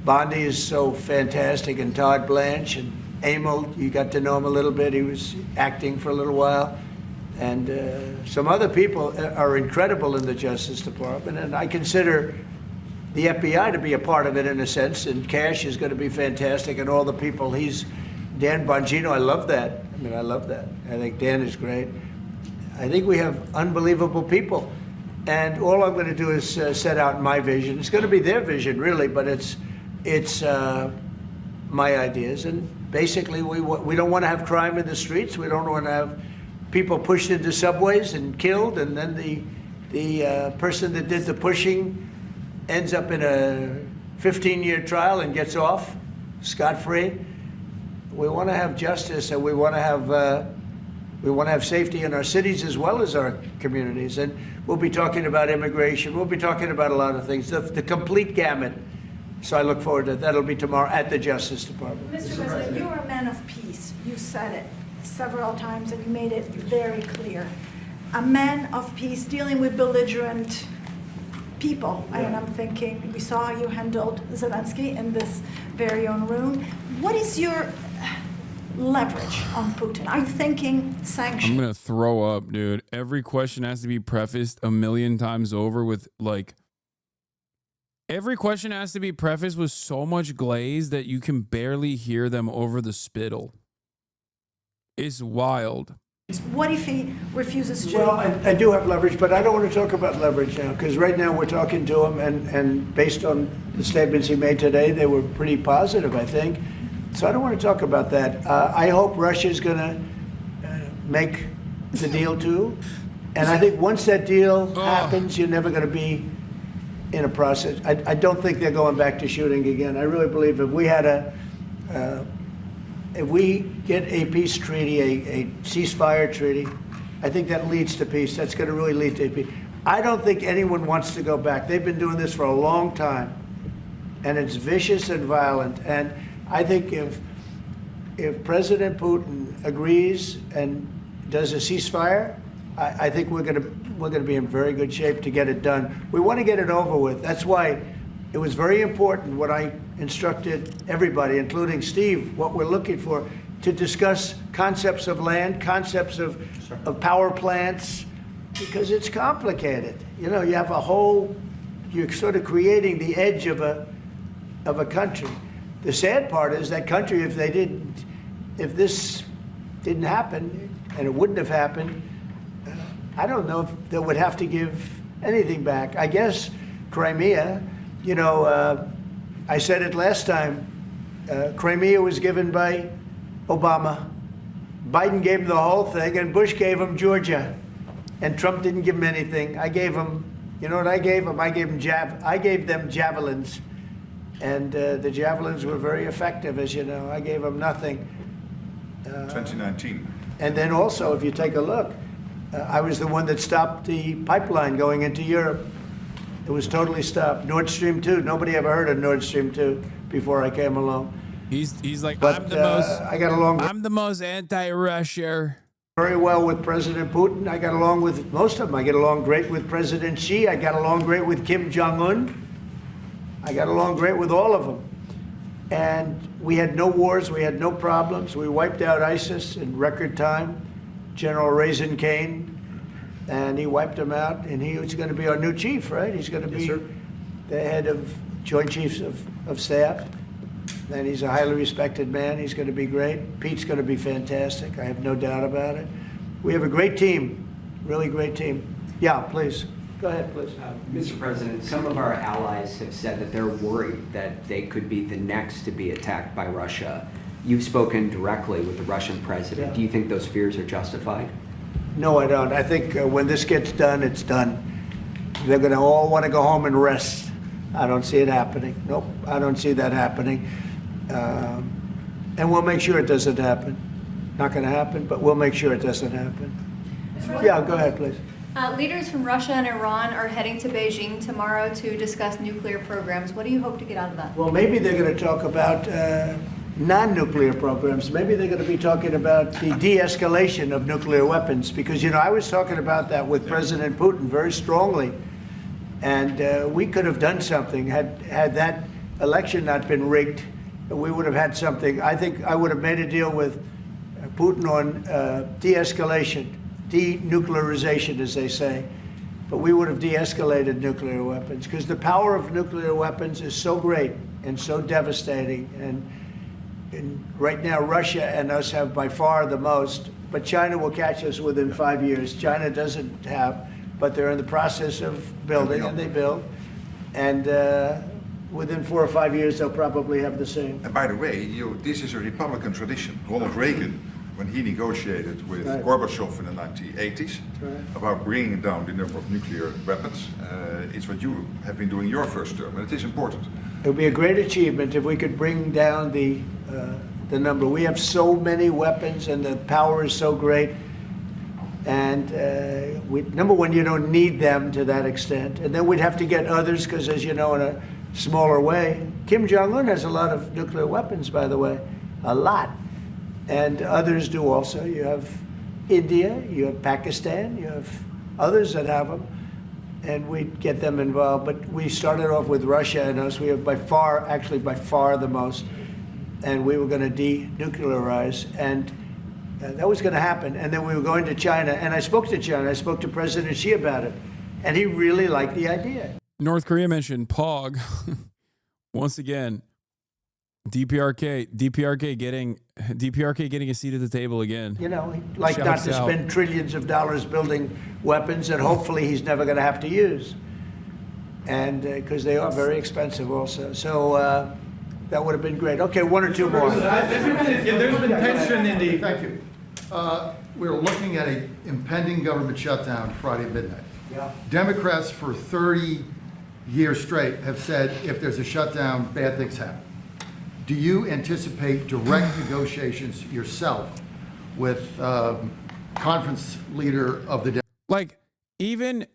Bondi is so fantastic, and Todd Blanche, and Emil, you got to know him a little bit. He was acting for a little while. And some other people are incredible in the Justice Department, and I consider the FBI to be a part of it in a sense, and Cash is going to be fantastic, and all the people. Dan Bongino, I love that. I mean, I love that. I think Dan is great. I think we have unbelievable people, and all I'm going to do is set out my vision. It's going to be their vision, really, but it's my ideas, and basically we don't want to have crime in the streets. We don't want to have people pushed into subways and killed, and then the person that did the pushing ends up in a 15-year trial and gets off scot-free. We want to have justice, and we want to have safety in our cities as well as our communities. And we'll be talking about immigration. We'll be talking about a lot of things, the complete gamut. So I look forward to that. That'll be tomorrow at the Justice Department.
Mr. President, you're a man of peace. You said it several times, and you made it very clear. A man of peace dealing with belligerent people. Yeah. And I'm thinking, we saw how you handled Zelensky in this very own room. What is your leverage on Putin? Are you thinking sanctions?
I'm going to throw up, dude. Every question has to be prefaced a million times over with, like, every question has to be prefaced with so much glaze that you can barely hear them over the spittle. It's wild.
What if he refuses to?
Well, I do have leverage, but I don't want to talk about leverage now, because right now we're talking to him, and based on the statements he made today, they were pretty positive, I think. So I don't want to talk about that. I hope Russia's going to make the deal too. And I think once that deal happens, you're never going to be in a process. I don't think they're going back to shooting again. I really believe if we had if we get a peace treaty, a ceasefire treaty, I think that leads to peace. That's going to really lead to peace. I don't think anyone wants to go back. They've been doing this for a long time, and it's vicious and violent. And I think if President Putin agrees and does a ceasefire, I think we're going to be in very good shape to get it done. We want to get it over with. That's why it was very important what I instructed everybody, including Steve, what we're looking for, to discuss concepts of land, concepts of power plants, because it's complicated. You know, you have a whole, you're sort of creating the edge of a country. The sad part is that country, if this didn't happen, and it wouldn't have happened, I don't know if they would have to give anything back. I guess Crimea, you know, I said it last time, Crimea was given by Obama. Biden gave him the whole thing, and Bush gave him Georgia. And Trump didn't give him anything. I gave him, you know what I gave him? I gave them javelins. And the javelins were very effective, as you know. I gave them nothing.
2019.
And then also, if you take a look, I was the one that stopped the pipeline going into Europe. It was totally stopped. Nord Stream 2, nobody ever heard of Nord Stream 2 before I came along.
He's like,
But I got along
I'm the most anti-Russia.
very well with President Putin. I got along with most of them. I get along great with President Xi. I got along great with Kim Jong-un. I got along great with all of them. And we had no wars. We had no problems. We wiped out ISIS in record time. General Raisin Kane, and he wiped them out, and he was going to be our new chief, right? He's going to be the head of Joint Chiefs of Staff, and he's a highly respected man. He's going to be great. Pete's going to be fantastic. I have no doubt about it. We have a great team, really great team. Yeah, please. Go ahead, please.
Mr. President, some of our allies have said that they're worried that they could be the next to be attacked by Russia. You've spoken directly with the Russian president.
Yeah.
Do you think those fears are justified?
No, I don't. I think when this gets done, it's done. They're going to all want to go home and rest. I don't see it happening. Nope, I don't see that happening. And we'll make sure it doesn't happen. Not going to happen, but we'll make sure it doesn't happen. Yeah, go ahead, please.
Leaders from Russia and Iran are heading to Beijing tomorrow to discuss nuclear programs. What do you hope to get out of that?
Well, maybe they're going to talk about non-nuclear programs. Maybe they're going to be talking about the de-escalation of nuclear weapons, because, you know, I was talking about that with President Putin very strongly, and we could have done something had that election not been rigged. We would have had something. I think I would have made a deal with Putin on de-escalation, denuclearization, as they say, but we would have de-escalated nuclear weapons, because the power of nuclear weapons is so great and so devastating. And right now, Russia and us have by far the most, but China will catch us within 5 years. China doesn't have, but they're in the process of building, and they build. And within 4 or 5 years, they'll probably have the same.
And by the way, this is a Republican tradition. Ronald Reagan, when he negotiated with Gorbachev in the 1980s about bringing down the number of nuclear weapons, it's what you have been doing your first term, and it is important.
It would be a great achievement if we could bring down the number. We have so many weapons, and the power is so great. And number one, you don't need them to that extent. And then we'd have to get others, because, as you know, in a smaller way, Kim Jong-un has a lot of nuclear weapons, by the way, a lot. And others do also. You have India, you have Pakistan, you have others that have them. And we'd get them involved. But we started off with Russia and us. We have by far the most. And we were going to denuclearize. And that was going to happen. And then we were going to China. And I spoke to China. I spoke to President Xi about it. And he really liked the idea.
North Korea mentioned POG. Once again, DPRK getting a seat at the table again.
You know, he'd like not to spend trillions of dollars building weapons that hopefully he's never going to have to use. And because they are very expensive also. So that would have been great. Okay, one or two more.
There's been tension in the...
Thank you. We're looking at an impending government shutdown Friday at midnight.
Yeah.
Democrats for 30 years straight have said if there's a shutdown, bad things happen. Do you anticipate direct negotiations yourself with conference leader of the
like even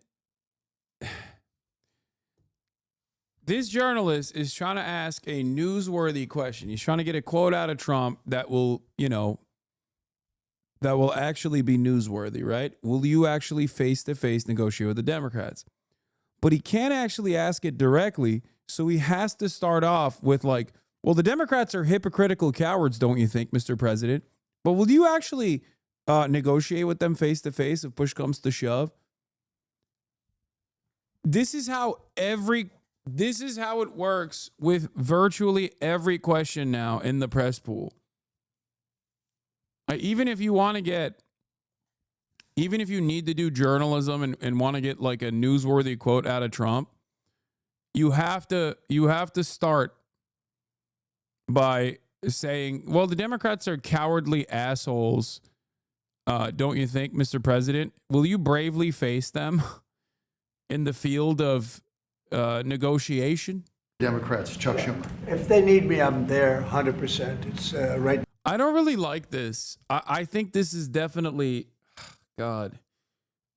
this journalist is trying to ask a newsworthy question. He's trying to get a quote out of Trump that will, that will actually be newsworthy, right? Will you actually face-to-face negotiate with the Democrats? But he can't actually ask it directly, so he has to start off with like, well, the Democrats are hypocritical cowards, don't you think, Mr. President? But will you actually negotiate with them face-to-face if push comes to shove? This is how it works with virtually every question now in the press pool. Even if you need to do journalism and want to get like a newsworthy quote out of Trump, you have to start by saying, well, the Democrats are cowardly assholes, don't you think, Mr. President? Will you bravely face them in the field of negotiation?
Democrats, Chuck Schumer.
If they need me, I'm there 100%. It's right.
I don't really like this. I think this is definitely, God.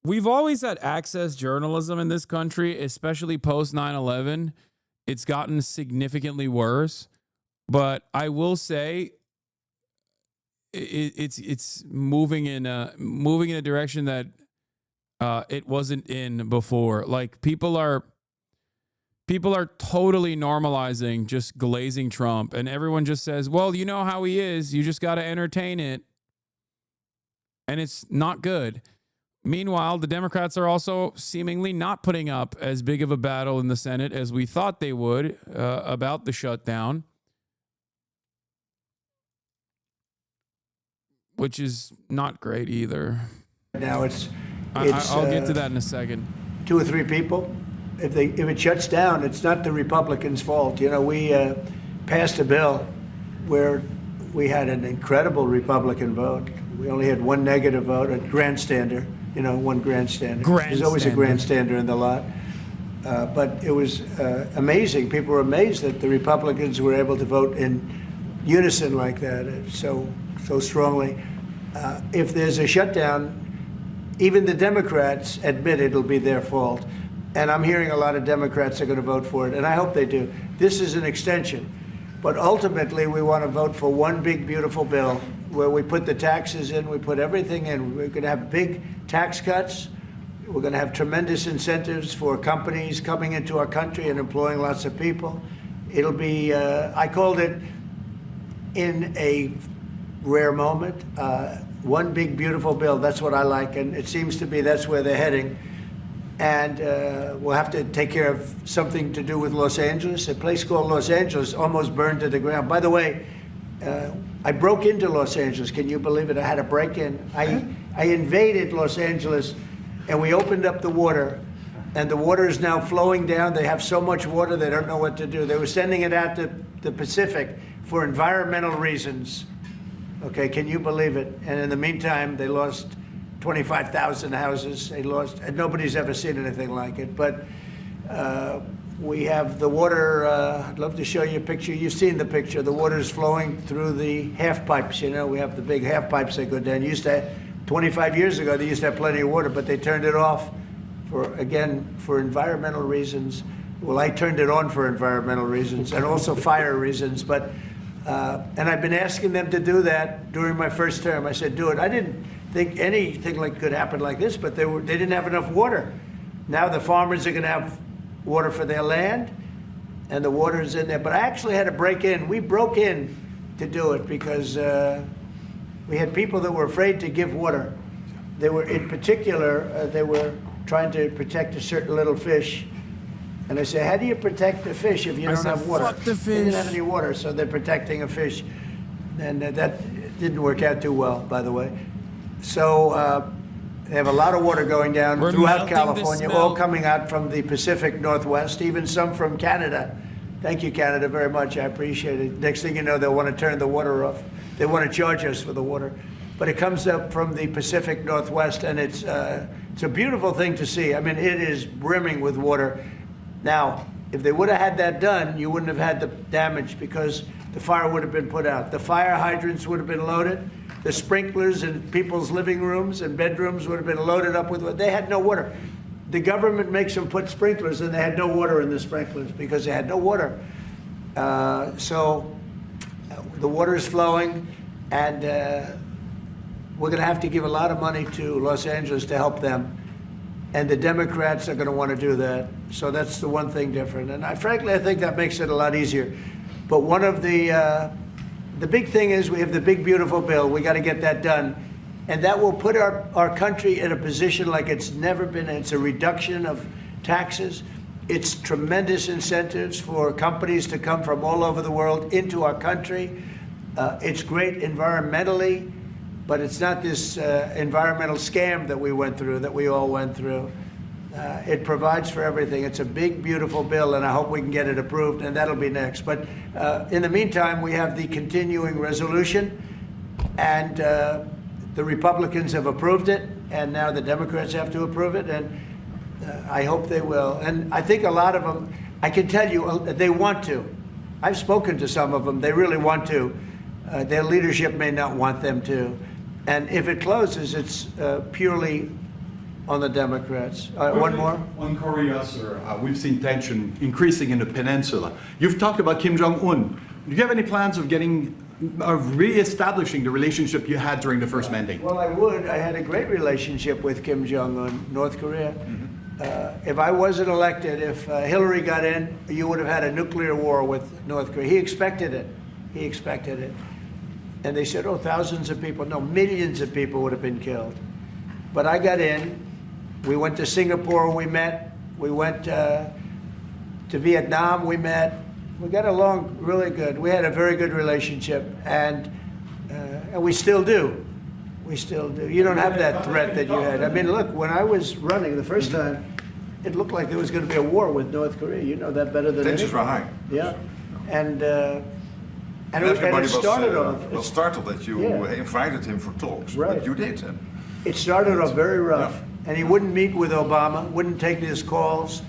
We've always had access journalism in this country, especially post 9/11. It's gotten significantly worse. But I will say it's moving in a direction that it wasn't in before. Like people are totally normalizing just glazing Trump, and everyone just says, well, you know how he is. You just got to entertain it. And it's not good. Meanwhile, the Democrats are also seemingly not putting up as big of a battle in the Senate as we thought they would about the shutdown, which is not great either.
Now
I'll get to that in a second.
2 or 3 people. If it shuts down, it's not the Republicans' fault. You know, we passed a bill where we had an incredible Republican vote. We only had 1 negative vote, a grandstander. You know, 1 grandstander. There's always a grandstander in the lot. But it was amazing. People were amazed that the Republicans were able to vote in unison like that, so strongly. If there's a shutdown, even the Democrats admit it'll be their fault. And I'm hearing a lot of Democrats are going to vote for it, and I hope they do. This is an extension. But ultimately, we want to vote for one big, beautiful bill where we put the taxes in, we put everything in. We're going to have big tax cuts. We're going to have tremendous incentives for companies coming into our country and employing lots of people. It'll be, I called it, in a rare moment, one big, beautiful bill. That's what I like, and it seems to be that's where they're heading. And we'll have to take care of something to do with Los Angeles. A place called Los Angeles almost burned to the ground. By the way, I broke into Los Angeles. Can you believe it? I had a break-in. I invaded Los Angeles, and we opened up the water, and the water is now flowing down. They have so much water, they don't know what to do. They were sending it out to the Pacific for environmental reasons. Okay, can you believe it? And in the meantime, they lost 25,000 houses. They lost, and nobody's ever seen anything like it. But we have the water. I'd love to show you a picture. You've seen the picture. The water is flowing through the half pipes. You know, we have the big half pipes that go down. 25 years ago, they used to have plenty of water, but they turned it off for environmental reasons. Well, I turned it on for environmental reasons and also fire reasons. But and I've been asking them to do that during my first term. I said, do it. I didn't think anything could happen like this, but they didn't have enough water. Now the farmers are going to have water for their land, and the water is in there. But I actually had to break in. We broke in to do it because we had people that were afraid to give water. They were, in particular, they were trying to protect a certain little fish And I say, how do you protect the fish if you don't
said,
have water?
"Fuck the
They didn't have
fish."
any water, so they're protecting a fish. And that didn't work out too well, by the way. So they have a lot of water going down
We're
throughout
melting the
California,
smell.
all coming out from the Pacific Northwest, even some from Canada. Thank you, Canada, very much. I appreciate it. Next thing you know, they'll want to turn the water off. They want to charge us for the water. But it comes up from the Pacific Northwest, and it's a beautiful thing to see. I mean, it is brimming with water. Now, if they would have had that done, you wouldn't have had the damage because the fire would have been put out. The fire hydrants would have been loaded. The sprinklers in people's living rooms and bedrooms would have been loaded up with water. They had no water. The government makes them put sprinklers, and they had no water in the sprinklers because they had no water. So the water is flowing, and we're going to have to give a lot of money to Los Angeles to help them. And the Democrats are going to want to do that. So that's the one thing different. And frankly, I think that makes it a lot easier. But one of the big thing is we have the big, beautiful bill. We got to get that done. And that will put our country in a position like it's never been. It's a reduction of taxes. It's tremendous incentives for companies to come from all over the world into our country. It's great environmentally, but it's not this environmental scam that we went through, that we all went through. It provides for everything. It's a big, beautiful bill, and I hope we can get it approved, and that'll be next. But in the meantime, we have the continuing resolution, and the Republicans have approved it, and now the Democrats have to approve it, and I hope they will. And I think a lot of them, I can tell you, they want to. I've spoken to some of them. They really want to. Their leadership may not want them to. And if it closes, it's purely on the Democrats. One more?
On Korea, sir, we've seen tension increasing in the peninsula. You've talked about Kim Jong-un. Do you have any plans of re-establishing the relationship you had during the first mandate?
Well, I would. I had a great relationship with Kim Jong-un, North Korea. If I wasn't elected, if Hillary got in, you would have had a nuclear war with North Korea. He expected it. He expected it. And they said, oh, thousands of people. No, millions of people would have been killed. But I got in. We went to Singapore, we met. We went to Vietnam, we met. We got along really good. We had a very good relationship, and we still do. We still do. You don't have that threat that you had. I mean, look, when I was running the first time, it looked like there was going to be a war with North Korea. You know that better than
Tensions were high.
Yeah. And
everybody
it started
was startled that you invited him for talks.
Right.
But you did.
It started off very rough. And he wouldn't meet with Obama, wouldn't take his calls.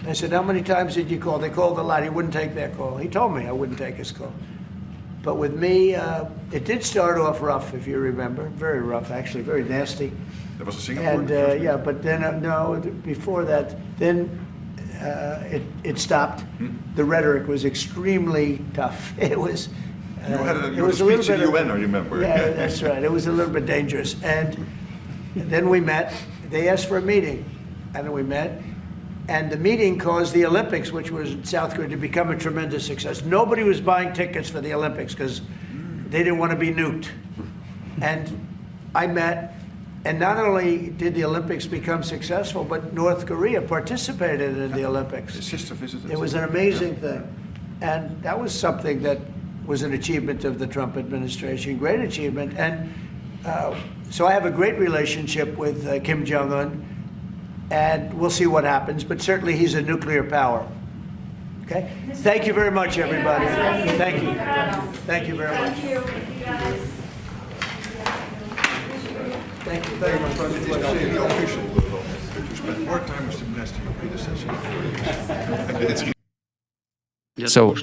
I said, how many times did you call? They called a lot. He wouldn't take their call. He told me I wouldn't take his call. But with me, it did start off rough, if you remember. Very rough, actually, very nasty.
There was a Singapore.
And yeah, but then, no, before that, then it stopped. The rhetoric was extremely tough. It was...
You had
it was a little
speech
bit
in the UN, I remember.
Yeah, that's right. It was a little bit dangerous. And then we met. They asked for a meeting, and we met. And the meeting caused the Olympics, which was in South Korea, to become a tremendous success. Nobody was buying tickets for the Olympics because they didn't want to be nuked. And I met, and not only did the Olympics become successful, but North Korea participated in the Olympics.
His sister visited.
It was an amazing thing. And that was something that was an achievement of the Trump administration, great achievement. And so I have a great relationship with Kim Jong-un, and we'll see what happens, but certainly he's a nuclear power. Okay? Thank you very much, everybody. Thank you. Thank you very much. Thank you very much.
It is now the official law that you spend more time with the nest in your predecessor.
So